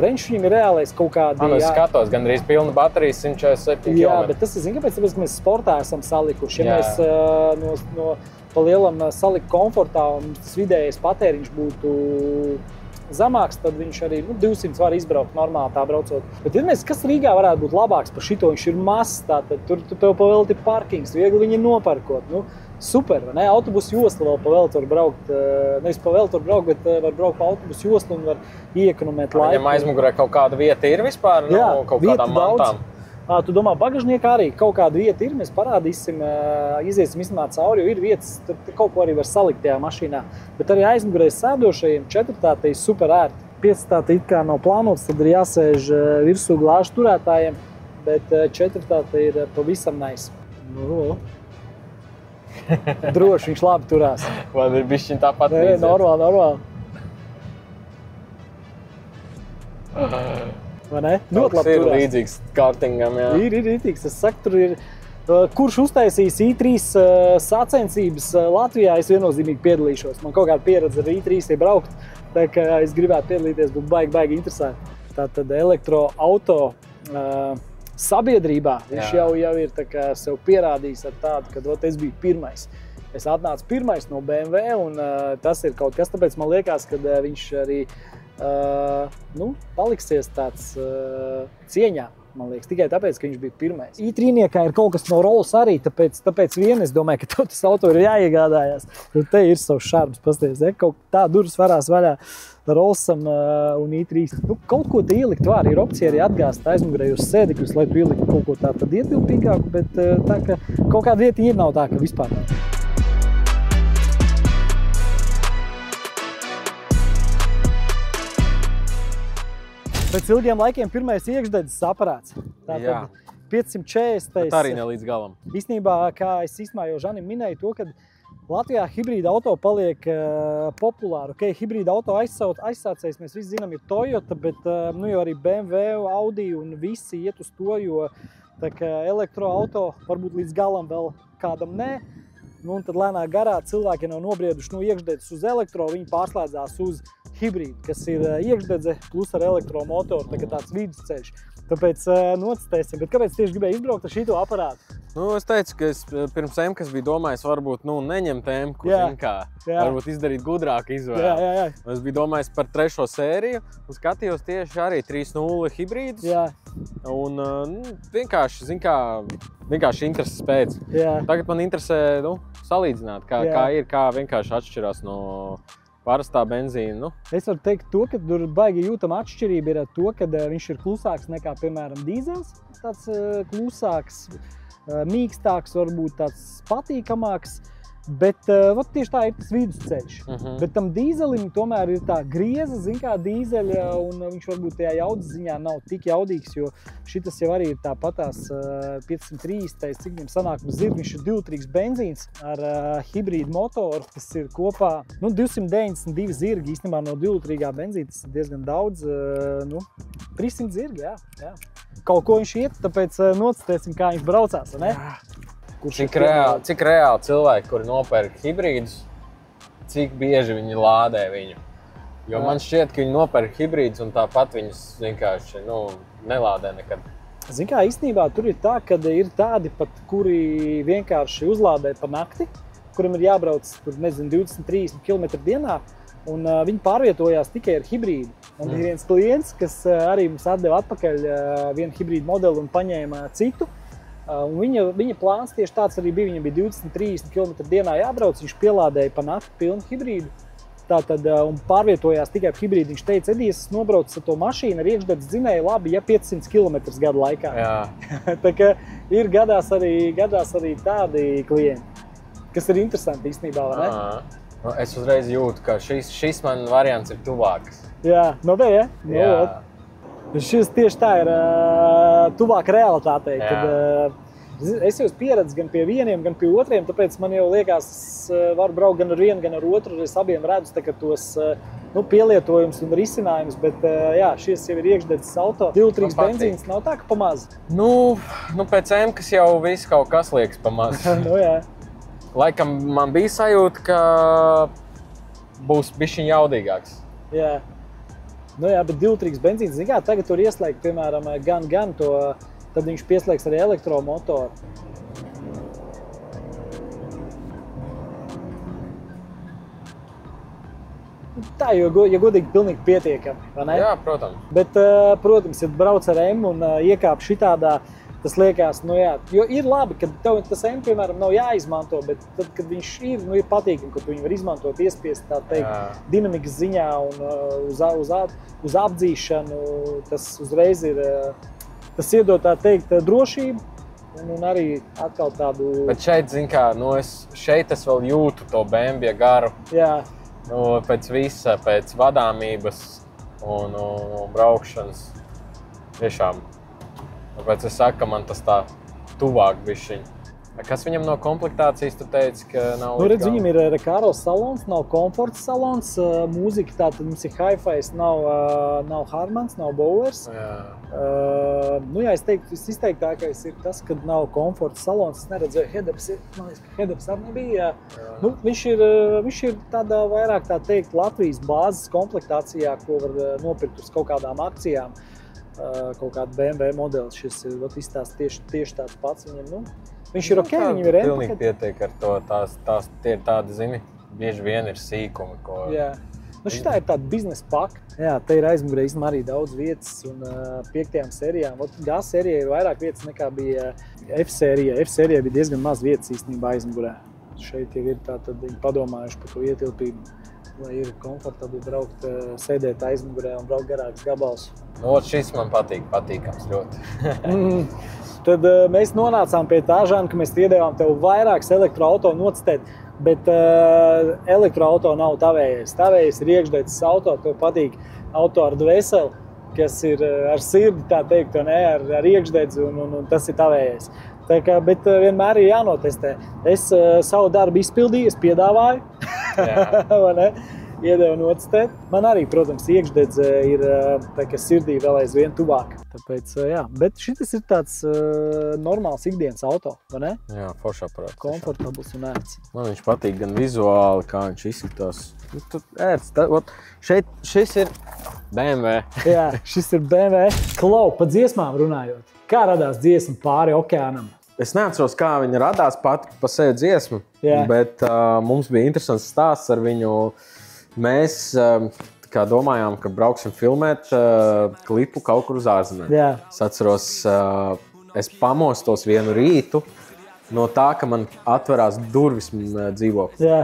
Reņš viņam ir reālais kaut kādi...
Es skatos, gandrīz pilna baterija, 147 km.
Jā, bet tas ir, zini, kāpēc mēs sportā esam salikuši. Ja mēs no pa lielam salikt komfortā un tas vidējais patēriņš būtu zemāks, tad viņš arī 200 var izbraukt normāli tā braucot. Bet iedomājies, kas Rīgā varētu būt labāks par šito, viņš ir mazs, tātad tur tev pavēlti parkings, viegli viņi noparkot. Super, vai ne? Autobusu joslu vēl pavēlti var braukt, nevis pavēlti var braukt, bet var braukt pa autobusu joslu un var iekonomēt laiku.
Viņam aizmugurē kaut kāda vieta ir vispār?
Jā,
kaut kādām mantām?
Tu domā, bagažniekā arī kaut kāda vieta ir, mēs parādīsim, iziesim izmā cauri, jo ir vietas, tur kaut ko arī var salikt tajā mašīnā. Bet arī aizmugurē sēdošajiem četrtāte ir super ērti. Piectāte it kā nav plānots, tad ir jāsēž virsū glāžu turētājiem, bet četrtāte ir pavisam nice. Droši, viņš labi turās.
Vai ir bišķiņ tāpat
līdziet? Nē, normāli. Vai ne? Ļoti labi
turās. Ir līdzīgs kartingam, jā.
Ir līdzīgs. Es saku, tur ir, kurš uztaisīs I3 sacensības Latvijā, es viennozīmīgi piedalīšos. Man kaut kāda pieredze ar I3 ir braukt, tā kā es gribētu piedalīties, būtu baigi interesanti. Tātad elektroauto sabiedrībā viņš jau ir tā kā sev pierādījis ar tādu, ka es biju pirmais. Es atnācu pirmais no BMW un tas ir kaut kas, tāpēc man liekas, ka viņš arī paliksies tāds cieņā, man liekas, tikai tāpēc, ka viņš bija pirmais. I3-niekā ir kaut kas no Rolls arī, tāpēc vien es domāju, ka tas auto ir jāiegādājās. Jo te ir savs šarms, pasties, kaut tā durvis varās vaļā Rollsam un I3. Kaut ko te ielikt var, ir opcija arī atgāzt aizmugurējos sēdekļus, lai tu ieliktu kaut ko tā tad ietilpīgāku, bet tā, ka kaut kāda vietiņa ir nav tā, ka vispār nav. Pēc ilgiem laikiem pirmais iekšdedzes aparāts. Tātad 540.
Bet arī ne līdz galam.
Īstenībā, kā es jau Žanim minēju to, ka Latvijā hibrīda auto paliek populāri. Okay, hibrīda auto aizsācējs, mēs visi zinām, ir Toyota, bet jau arī BMW, Audi un visi iet uz to, jo tā kā elektroauto varbūt līdz galam vēl kādam nē. Un tad lēnā garā cilvēki nav nobrieduši no iekšdedzes uz elektro, viņi pārslēdzās uz hibrīdu, kas ir iekšdedze plus ar elektromotoru, tā kā tāds vidusceļš. Tāpēc nocitēsim. Bet kāpēc tieši gribēju izbraukt ar šito aparātu?
Es teicu, ka es pirms M-kas biju domājis, varbūt neņemt M-ku, varbūt izdarīt gudrāku izvēli.
Jā.
Es biju domājis par 3. sēriju un skatījos tieši arī 3.0 hibrīdus.
Jā.
Un vienkārši, vienkārši intereses pēc.
Jā.
Tagad man interesē salīdzināt, kā ir, kā vienkārši atšķirās no parastā benzīna.
Es varu teikt to, ka tur baigi jūtama atšķirība ir to, ka viņš ir klusāks nekā, piemēram, dīzels. Tāds klusāks, mīkstāks, varbūt tāds patīkamāks. Bet tieši tā ir tas vidusceļš. Bet tam dīzelim tomēr ir tā grieza, kā dīzeļa, un viņš varbūt tajā jaudas ziņā nav tik jaudīgs, jo šitas jau arī ir tāpatās 530, cik viņam sanāk uz zirgu. Viņš ir divlitrīgs benzīns ar hibrīdu motoru, kas ir kopā 292 zirgi. Īstenībā no divlitrīgā benzīna tas ir diezgan daudz, 300 zirgi, jā. Kaut ko viņš iet, tāpēc nocitēsim, kā viņš braucās, ne?
Cik reāli cilvēki, kuri nopērk hibrīdus, cik bieži viņi lādē viņu. Jo man šķiet, ka viņi nopērk hibrīdus un tāpat viņus vienkārši nelādē nekad.
Zini kā, īstenībā tur ir tā, ka ir tādi pat, kuri vienkārši uzlādē pa nakti, kuriem ir jābrauc 20-30 km dienā, un viņi pārvietojās tikai ar hibrīdu. Un ir viens klients, kas arī mums atdeva atpakaļ vienu hibrīdu modeli un paņēma citu. Un viņa plāns tieši tāds arī bija. Viņam bija 20-30 km dienā jābrauc, viņš pielādēja pa nakti pilnu hibrīdu. Tātad, un pārvietojās tikai par hibrīdu. Viņš teica, Edijs, es nobraucu ar to mašīnu ar iekšdedzes dzinēju labi, 500 km gadu laikā.
Jā.
Tā kā ir gadās arī tādi klienti, kas ir interesanti īstenībā, vai ne?
Es uzreiz jūtu, ka šis man variants ir tuvāks.
Jā, ja?
Jā.
Šis tieši tā ir tuvāk realitātei, kad es jau pieredzu gan pie vieniem, gan pie otriem, tāpēc man jau liekas, es varu braukt gan ar vienu, gan ar otru, es abiem redzu tos pielietojums un risinājums, bet jā, šis jau ir iekšdedzes auto. 2-3 benzīns nav tā, ka pa maz.
Nu, pēc M-kas jau viss kaut kas liekas pa maz.
Nu, jā.
Laikam man bija sajūta, ka būs bišķiņ jaudīgāks.
Jā. Nu jā, bet 2-3 benzīns, zin kā, tagad tur ieslēgt, piemēram, gan to, tad viņš pieslēgs arī elektromotoru. Tā, ja godīgi pilnīgi pietiekami, vai ne?
Jā, protams.
Bet, protams, ja brauc ar M un iekāp šitādā, tas liekas, nu jā, jo ir labi, ka tev tas M, piemēram, nav jāizmanto, bet tad, kad viņš ir, nu ir patīkami, ka tu viņu var izmantot, iespiest, tā teikt, dinamikas ziņā un uz apdzīšanu, tas uzreiz ir, tas iedod, tā teikt, drošību un arī atkal tādu...
Bet šeit, zin kā, nu šeit es vēl jūtu to BMW garu.
Jā.
Nu, pēc visa, pēc vadāmības un braukšanas. Tiešām. Tāpēc es saku, ka man tas tā tuvāk bišķiņ. Kas viņam no komplektācijas tu teici, ka nav?
Nu, redz, viņam ir Recaro salons, nav komforta salons, mūzika tātad mums ir hi-fis, nav Harmans, nav Bowers. Nu jā, es teiktu, visizteiktākais ir tas, kad nav komforta salons. Es neredzēju, head-ups ir, man liekas, ka head-ups arī nebija. Nu, viņš ir tādā vairāk, tā teikt, Latvijas bāzes komplektācijā, ko var nopirkt uz kaut kādām akcijām. Kaut kāda BMW modelis, šis ir tieši tāds pats viņam, nu. Viņš ir ok, viņam ir
pilnīgi pietiek ar to, tie ir tādi, zini, bieži vien ir sīkumi, ko...
Jā. Nu, šitā ir tāda biznesa paka. Jā, te ir aizmugurē arī daudz vietas un 5. sērijām. G sērijā ir vairāk vietas nekā bija F sērijā. F sērijā bija diezgan maz vietas īstenībā aizmugurē. Šeit jau ir tā, tad viņi padomājuši par to ietilpību, lai ir komfortabli braukt, sēdēt aizmugurē un braukt garāks gabals.
Nu, šis man patīkams ļoti.
Tad mēs nonācām pie tā, Žan, ka mēs iedevām tev vairākas elektroauto nocitēt, bet elektroauto nav tavējais. Tavējais ir iekšdedzes auto, tev patīk auto ar dvēseli, kas ir ar sirdi, tā teikt, ne, ar iekšdedzi, un tas ir tavējais. Tā kā, bet vienmēr ir jānotestē. Es savu darbu izpildīju, es piedāvāju, vai ne? Iedevu nocitēt. Man arī, protams, iekšdedze ir tā, ka sirdī vēl aizvien tuvāk. Tāpēc, jā, bet šitas ir tāds normāls ikdienas auto, vai ne?
Jā, foršā prāt.
Komfortabls un ērts.
Man viņš patīk gan vizuāli, kā viņš izskatās. Tur ērts. Šis ir BMW.
Jā, šis ir BMW. Klau, pa dziesmām runājot. Kā radās dziesma Pāri okeānam?
Es neatceros, kā viņa radās pati pa sevi dziesmu, bet mums bija interesants stāsts ar viņu. Mēs kā domājām, ka brauksim filmēt klipu kaut kur uz ārzemēm. Es atceros, es pamostos vienu rītu no tā, ka man atverās durvis dzīvokļi.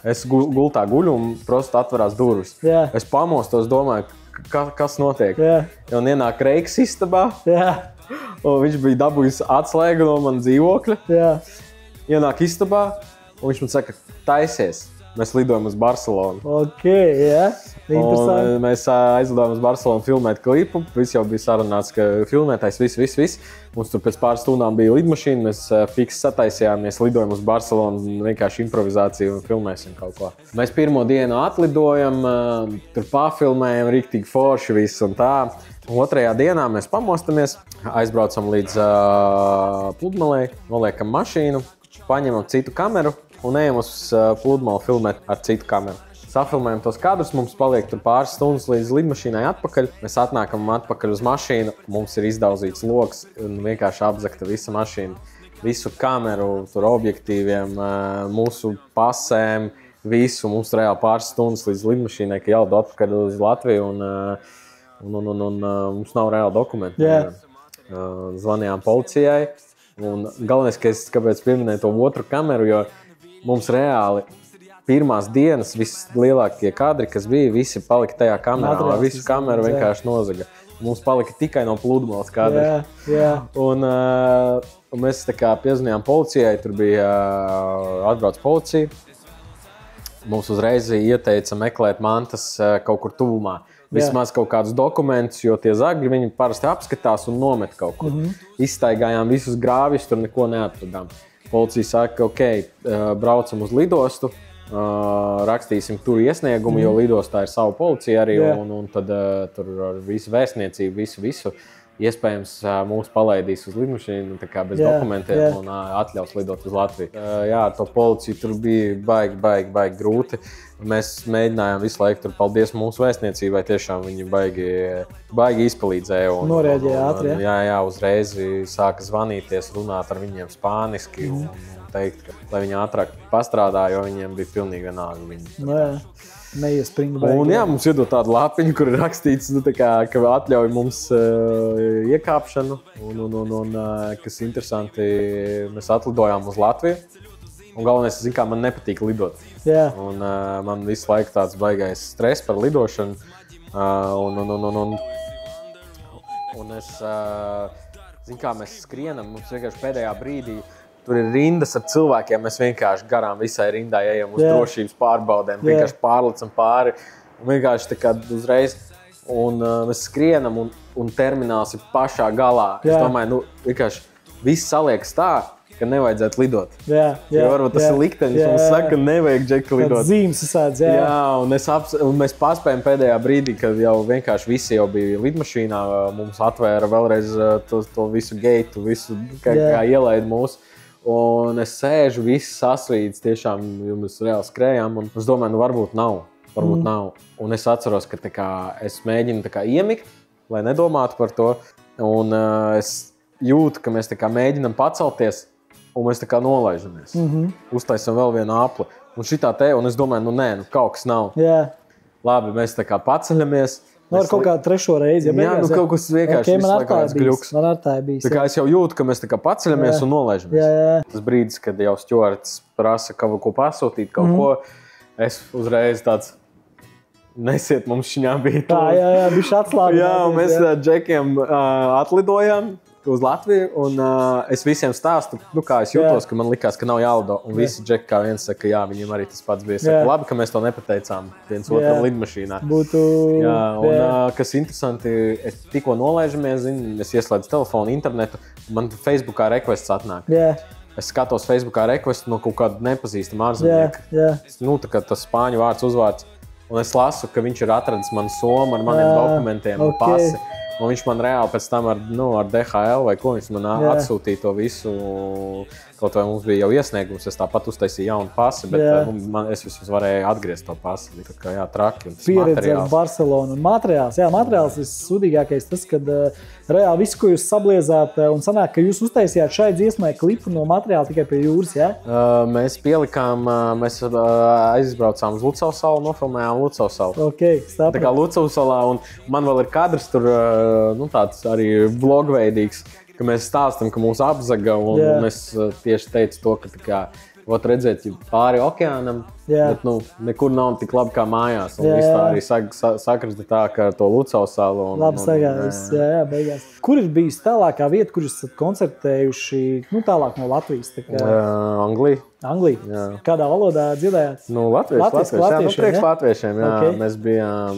Es gultā guļu un prosti atverās durvis. Es pamostos, domāju, kas notiek. Un ienāk Reiks istabā, un viņš bija dabūjis atslēgu no man dzīvokļa. Ienāk istabā, un viņš man saka, taisies. Mēs lidojam uz Barcelonu.
Ok, jā. Interesanti.
Un mēs aizlidojam uz Barcelonu filmēt klipu. Viss jau bija sarunāts, ka filmētājs viss. Mums tur pēc pāris stundām bija lidmašīna. Mēs fiks sataisījāmies, lidojam uz Barcelonu, vienkārši improvizāciju un filmēsim kaut ko. Mēs pirmo dienu atlidojam, tur pafilmējam, riktīgi forši viss un tā. Otrajā dienā mēs pamostamies, aizbraucam līdz pludmalei, noliekam mašīnu, paņemam citu kameru un ejam uz pludmali filmēt ar citu kameru. Safilmējam tos kadrus, mums paliek tur pāris stundas līdz lidmašīnai atpakaļ. Mēs atnākam atpakaļ uz mašīnu, mums ir izdauzīts loks un vienkārši apzakta visa mašīna. Visu kameru, tur objektīviem, mūsu pasēm, visu. Mums reāli pāris stundas līdz lidmašīnai, ka jālido atpakaļ uz Latviju un mums nav reāli dokumenti. Zvanījām policijai. Un galvenais, kāpēc pieminēju to otru kameru, jo mums reāli pirmās dienas vislielākie kadri, kas bija, visi palika tajā kamerā. Visu kameru vienkārši nozaga. Mums palika tikai no pludmales kadri. Un mēs tā kā piezvanījām policijai, tur bija atbrauc policija. Mums uzreiz ieteica meklēt mantas kaut kur tuvumā. Vismaz kaut kādus dokumentus, jo tie zagļi viņi parasti apskatās un nomet kaut kur. Izstaigājām visus grāvjus, tur neko neatradām. Policija saka, ok, braucam uz lidostu, rakstīsim tur iesniegumu, jo lidostā ir sava policija arī, un tad tur ar visu vēstniecību, visu iespējams mūs palaidīs uz lidmašīnu bez dokumentiem un atļaus lidot uz Latviju. Jā, ar to policiju tur bija baigi grūti. Mēs mēģinājām visu laiku tur, paldies mūsu vēstniecībai, tiešām viņi baigi izpalīdzēja.
Norēģēja ātri,
jā, uzreiz sāka zvanīties, runāt ar viņiem spāniski un teikt, lai viņi ātrāk pastrādā, jo viņiem bija pilnīgi vienalga.
Neiespringa baigi.
Un jā, mums iedod tādu lapiņu, kur ir rakstīts, ka atļauj mums iekāpšanu. Un kas interesanti, mēs atlidojām uz Latviju. Un galvenais, man nepatīk lidot. Un man visu laiku tāds baigais stress par lidošanu. Un es, mēs skrienam, mums vienkārši pēdējā brīdī tur ir rindas ar cilvēkiem, mēs vienkārši garām visai rindai ejam uz drošības pārbaudēm, vienkārši pārlecam pāri un vienkārši tā kā uzreiz. Un mēs skrienam un termināls ir pašā galā. Es domāju, vienkārši viss saliekas tā, ka nevajadzētu lidot. Jo varbūt tas ir liktenis, mums saka, ka nevajag džeki lidot.
Zīmes uzsādz,
un mēs paspējam pēdējā brīdī, kad jau vienkārši visi jau bija lidmašīnā, mums atvēra vēlreiz to visu geitu, visu, kā ielaid mūs. Un es sēžu, viss sasvīdis, tiešām mēs reāli skrējām, un es domāju, varbūt nav. Un es atceros, ka es mēģinu iemigt, lai nedomātu par to, un es jūtu, ka mēs mēģinam pacelties, un mēs nolaižamies. Uztaisam vēl vienu apli, un šitā un es domāju, kaut kas nav. Labi, mēs paceļamies.
Ar kaut kādu trešo reizi,
jā, kaut kas vienkārši vislākās gļuks.
Man ar tā bijis.
Es jau jūtu, ka mēs paceļamies un nolaižamies. Tas brīdis, kad jau stjuards prasa kaut ko pasūtīt, kaut ko, es uzreiz tāds, nesiet, mums šiņā bija to.
Jā, bija atslābi.
Jā, un mēs džekiem atlidojām uz Latviju, un es visiem stāstu, kā es jūtos, ka man likās, ka nav jālido, un visi džeki kā viens saka, jā, viņiem arī tas pats bija. Saka, labi, ka mēs to nepateicām viens otram lidmašīnā. Jā, un kas interesanti, es tikko nolaižamies, es ieslēdzu telefonu, internetu, man Facebookā requests atnāk. Es skatos Facebookā requestu no kaut kāda nepazīstama ārzemnieka. Tas spāņu vārds, uzvārds, un es lasu, ka viņš ir atradis manu somu ar maniem dokumentiem un pasi. Un viņš man reāli pēc tam ar DHL vai ko viņš man atsūtīja to visu. Kaut vai mums bija jau iesniegums, es tāpat uztaisīju jaunu pasi, bet es vismaz varēju atgriezt to pasi. Tā kā traki.
Pieredze ar Barcelonu un materiāls. Jā, materiāls ir sudīgākais tas, kad reāli visu, ko jūs sabliezāt, un sanāk, ka jūs uztaisījāt šai dziesmai klipu no materiāla tikai pie jūras, jā?
Mēs pielikām, mēs aizbraucām uz Lucavas salu, nofilmējām Lucavas salu. Tā kā Lucavas salā, un man vēl ir kadrs tur, tāds arī vlogveidīgs, ka mēs stāstam, ka mūs apzaga, un es tieši teicu to, ka redzēt pāri okeānam, bet nekur nav tik labi kā mājās. Un viss tā arī sakrista tā, ka to Lucavas salu.
Labi sagājis, jā, beigās. Kur ir bijis tālākā vieta, kur jūs esat koncertējuši, tālāk no Latvijas?
Anglija.
Anglija? Kādā valodā dziedājāt?
Latviešu. Priekš latviešiem, jā. Mēs bijām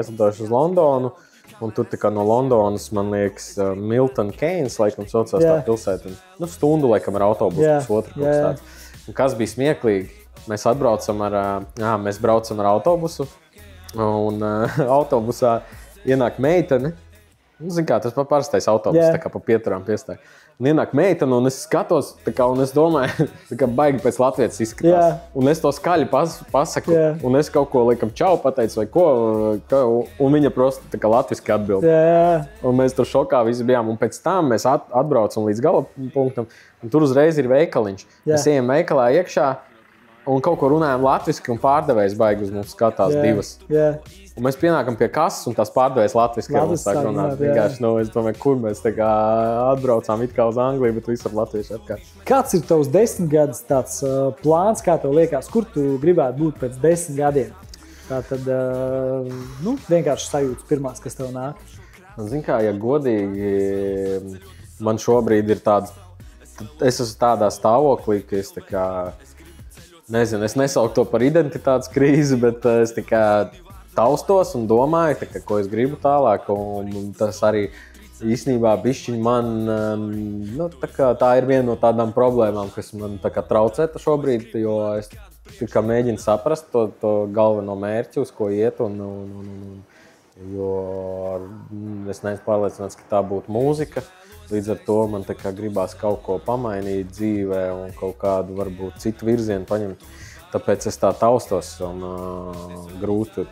aizlidojuši uz Londonu. Un tur no Londonas, man liekas, Milton Keynes, laikam, saucās tā pilsēta. Stundu, laikam, ar autobusu pusotru kaut kas tāds. Un kas bija smieklīgi, mēs braucam ar autobusu, un autobusā ienāk meitene. Tas parastais autobus, tā kā pa pieturām piestāja. Un ienāk meitene, un es skatos, un es domāju, baigi pēc latvietis izskatās. Un es to skaļi pasaku, un es kaut ko, laikam, čau pateicu vai ko, un viņa prosti latviski atbild. Un mēs tur šokā visi bijām, un pēc tam mēs atbraucam līdz gala punktam, un tur uzreiz ir veikaliņš. Mēs ejam veikalā iekšā, un kaut ko runājam latviski, un pārdevējs baigi uz mums skatās divas. Un mēs pienākam pie kases, un tās pārdevējas latviski. Es domāju, kur mēs atbraucām it kā uz Angliju, bet visur latvieši apkārt.
Kāds ir tavs 10 gadus tāds plāns, kā tev liekas, kur tu gribētu būt pēc 10 gadiem? Tātad, vienkārši sajūtas pirmās, kas tev nāk.
Zini kā, ja godīgi, man šobrīd ir tāds, es esmu tādā stāvoklī, ka es nezinu, es nesauktu to par identitātes krīzi, bet es taustos un domāju, ko es gribu tālāk, un tas arī īstenībā bišķiņ man, tā ir viena no tādām problēmām, kas man traucē šobrīd, jo es mēģinu saprast to galveno mērķi, uz ko iet, jo es neesmu pārliecināts, ka tā būtu mūzika. Līdz ar to man tā kā gribās kaut ko pamainīt dzīvē un kaut kādu varbūt citu virzienu paņemt. Tāpēc es tā taustos un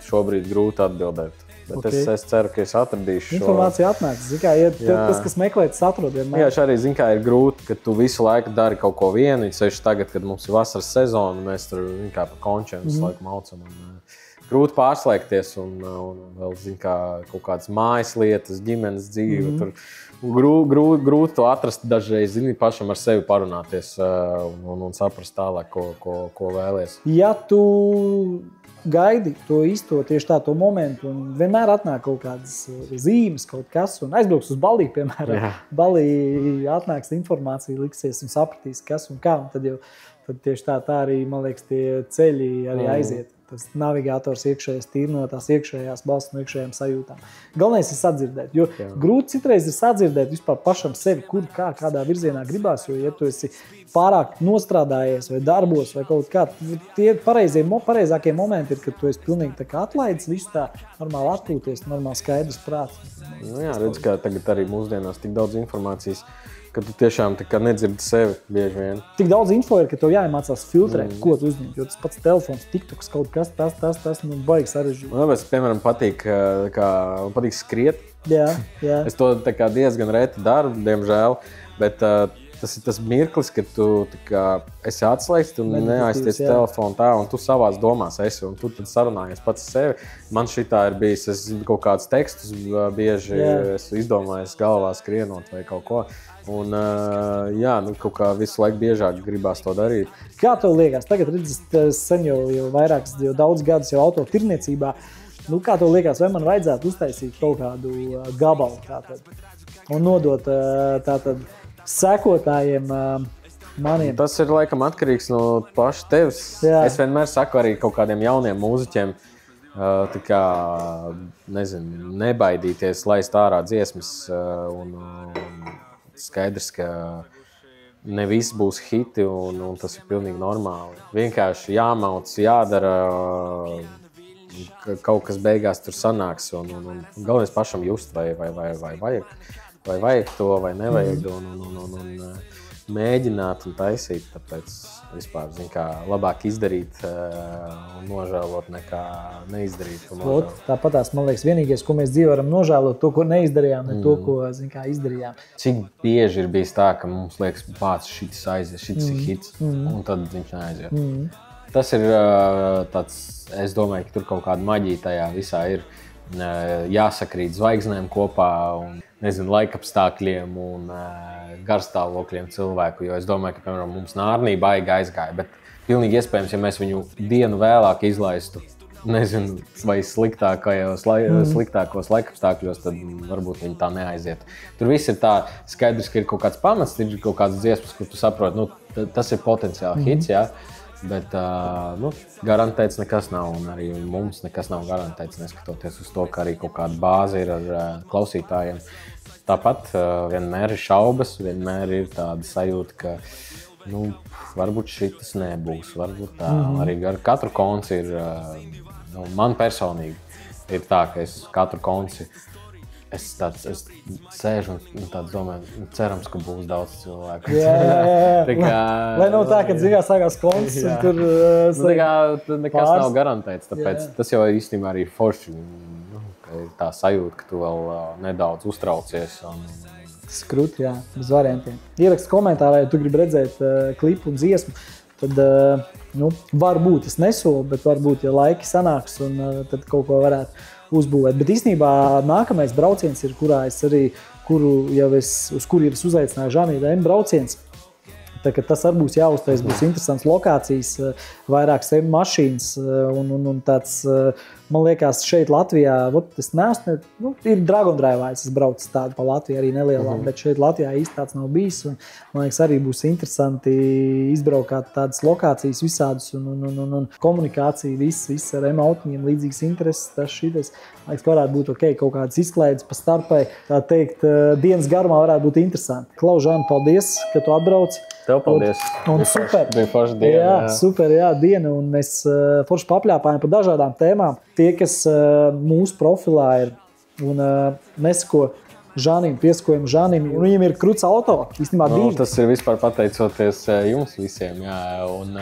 šobrīd grūti atbildēt. Bet es ceru, ka es atradīšu šo...
Informācija atnāks. Tas, kas meklē, tas atrod vienmēr.
Jā, arī ir grūti, ka tu visu laiku dari kaut ko vienu. Sevišķi tagad, kad mums ir vasaras sezona, mēs tur pa končiem visu laiku maucam. Grūti pārslēgties un vēl kaut kādas mājas lietas, ģimenes dzīve. Grūti to atrast dažreiz, pašam ar sevi parunāties un saprast tālāk, ko vēlies.
Ja tu gaidi to īsto, tieši to momentu, un vienmēr atnāk kaut kādas zīmes, kaut kas, un aizbrauks uz Balī, piemēram. Jā. Balī atnāks informācija, liksies un sapratīs, kas un kā, un tad tieši tā arī, man liekas, tie ceļi arī aiziet. Tas navigators iekšējais tīri no tās iekšējās balss, no iekšējām sajūtām. Galvenais ir sadzirdēt, jo grūti citreiz ir sadzirdēt vispār pašam sevi, kur, kādā virzienā gribās, jo, ja tu esi pārāk nostrādājies vai darbos vai kaut kā, tie pareizākie momenti ir, kad tu esi pilnīgi tā kā atlaidis, visu tā normāli atpūties, normāli skaidrs prāts.
Jā, redz, ka tagad arī mūsdienās tik daudz informācijas, ka tu tiešām nedzirdi sevi bieži vien.
Tik daudz info ir, ka tev jāiemācās filtrēt, ko tu uzņemt, jo tas pats telefons, TikToks, kaut kas, tas baigi sarežģīt.
Man piemēram, patīk skriet.
Jā.
Es to diezgan reti daru, diemžēl, bet tas ir tas mirklis, kad tu esi atslēgts, tu neaizties telefonu tā, un tu savās domās esi, un tu tad sarunājies pats sevi. Man šitā ir bijis, es kaut kādus tekstus bieži esmu izdomājis galvā skrienot vai kaut ko. Un, kaut kā visu laiku biežāk gribās to darīt.
Kā tev liekas? Tagad sen jau daudz gadus jau autotirniecībā. Kā tev liekas, vai man vajadzētu uztaisīt kaut kādu gabalu un nodot sekotājiem maniem?
Tas ir laikam atkarīgs no paša tevis. Jā. Es vienmēr saku arī kaut kādiem jauniem mūziķiem, nebaidīties laist ārā dziesmas un skaidrs, ka ne viss būs hiti un tas ir pilnīgi normāli. Vienkārši jāmauc, jādara, kaut kas beigās tur sanāks un galvenais pašam just, vai vajag to, vai nevajag un mēģināt un taisīt, tāpēc vispār, labāk izdarīt un nožēlot nekā neizdarīt.
Tāpatās, man liekas, vienīgais, ko mēs dzīvē varam nožēlot, to, ko neizdarījām, ne to, ko, izdarījām.
Cik bieži ir bijis tā, ka mums liekas, šis aizies, šis ir hits, un tad viņš neaiziet. Tas ir tāds, es domāju, ka tur kaut kāda maģija tajā visā ir. Jāsakrīt zvaigznēm kopā un, laikapstākļiem un garstāvokļiem cilvēku, jo es domāju, ka, piemēram, mums Nārnī baigi aizgāja, bet pilnīgi iespējams, ja mēs viņu dienu vēlāk izlaistu, vai sliktākos laikapstākļos, tad varbūt viņi tā neaiziet. Tur viss ir tā skaidrs, ka ir kaut kāds pamats, ir kaut kāds dziesmas, kur tu saproti, tas ir potenciāli hits, jā. Bet garantēts nekas nav, un arī mums nekas nav garantēts, neskatoties uz to, ka arī kaut kāda bāze ir ar klausītājiem. Tāpat vienmēr ir šaubas, vienmēr ir tāda sajūta, ka varbūt šitas nebūs, varbūt tā. Arī ar katru konci ir, man personīgi ir tā, ka es katru konci es sēžu un tāds domāju, cerams, ka būs daudz cilvēku.
Lai nav tā, ka dzīvā sākās koncerts un tur
nekas nav garantēts, tāpēc tas jau īstenībā arī forši. Ir tā sajūta, ka tu vēl nedaudz uztraucies.
Tas ir krūti, jā, bez variantiem. Ieraksti komentārā, ja tu gribi redzēt klipu un dziesmu, tad varbūt es nesolu, bet varbūt, ja laiki sanāks, un tad kaut ko varētu uzbūvēt. Bet īstenībā nākamais brauciens ir, uz kuru es uzaicināju Žanī Dēmu brauciens. Tas arī būs jāuztais, būs interesants lokācijas, vairākas mašīnas un tāds Man liekas, šeit Latvijā, es neesmu, ir Dragon Drive, es braucu tādu pa Latviju arī nelielām, bet šeit Latvijā īsti tāds nav bijis, un man liekas, arī būs interesanti izbraukāt tādas lokācijas visādas un komunikācija, viss ar emotiņiem, līdzīgas intereses, tas šitais. Man liekas, ka varētu būt ok, kaut kādas izklaides pa starpai, tā teikt, dienas garumā varētu būt interesanti. Klau, Žan, paldies, ka tu atbrauc.
Tev paldies.
Un super.
Bija forša diena.
Jā, super, jā, diena, un mēs forši papļāpājam par dažādām tēmām. Tie, kas mūsu profilā ir un nesako Žanim, pieskojam Žanim, un viņam ir kruts auto, īstenībā divi.
Tas ir vispār pateicoties jums visiem, jā, un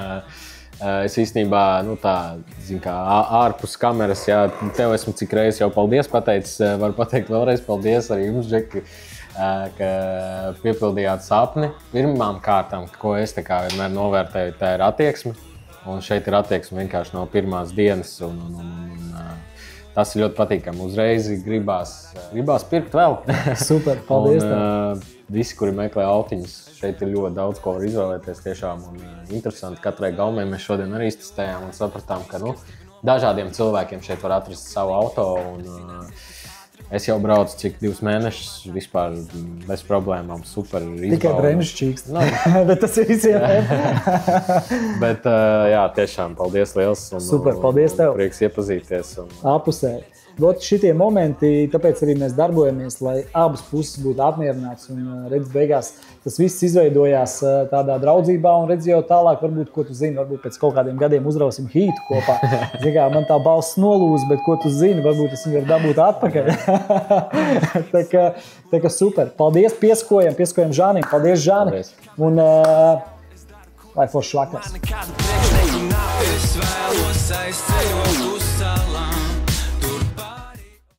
es īstenībā, tā, zin kā, ārpus kameras, jā, tev esmu cik reizes jau paldies pateicis, varu pateikt vēlreiz paldies arī jums, Džeki, ka piepildījāt sapni. Pirmām kārtām, ko es tā kā vienmēr novērtēju, tā ir attieksme. Un šeit ir attieksme vienkārši no pirmās dienas. Tas ir ļoti patīkami. Uzreiz gribās pirkt vēl.
Super, paldies.
Visi, kuri meklē autiņus, šeit ir ļoti daudz, ko var izvēlēties tiešām. Un interesanti, katrai gaumē mēs šodien arī iztestējām un sapratām, ka dažādiem cilvēkiem šeit var atrast savu auto. Es jau braucu cik 2 mēnešus vispār bez problēmām, super izbaudu.
Tikai bremžšķīgs, bet tas ir visiem.
Bet jā, tiešām paldies liels.
Super, paldies tev.
Prieks iepazīties.
Apusē. Šitie momenti, tāpēc arī mēs darbojamies, lai abas puses būtu apmierināts un redz beigās tas viss izveidojās tādā draudzībā un redz jau tālāk, varbūt, ko tu zini, varbūt pēc kaut kādiem gadiem uzrausim hītu kopā. Zini kā, man tā balss nolūza, bet ko tu zini, varbūt es viņu varu dabūt atpakaļ. tā kā super. Paldies, pieskojam Žanim. Paldies, Žani. Un lai foršs vakars.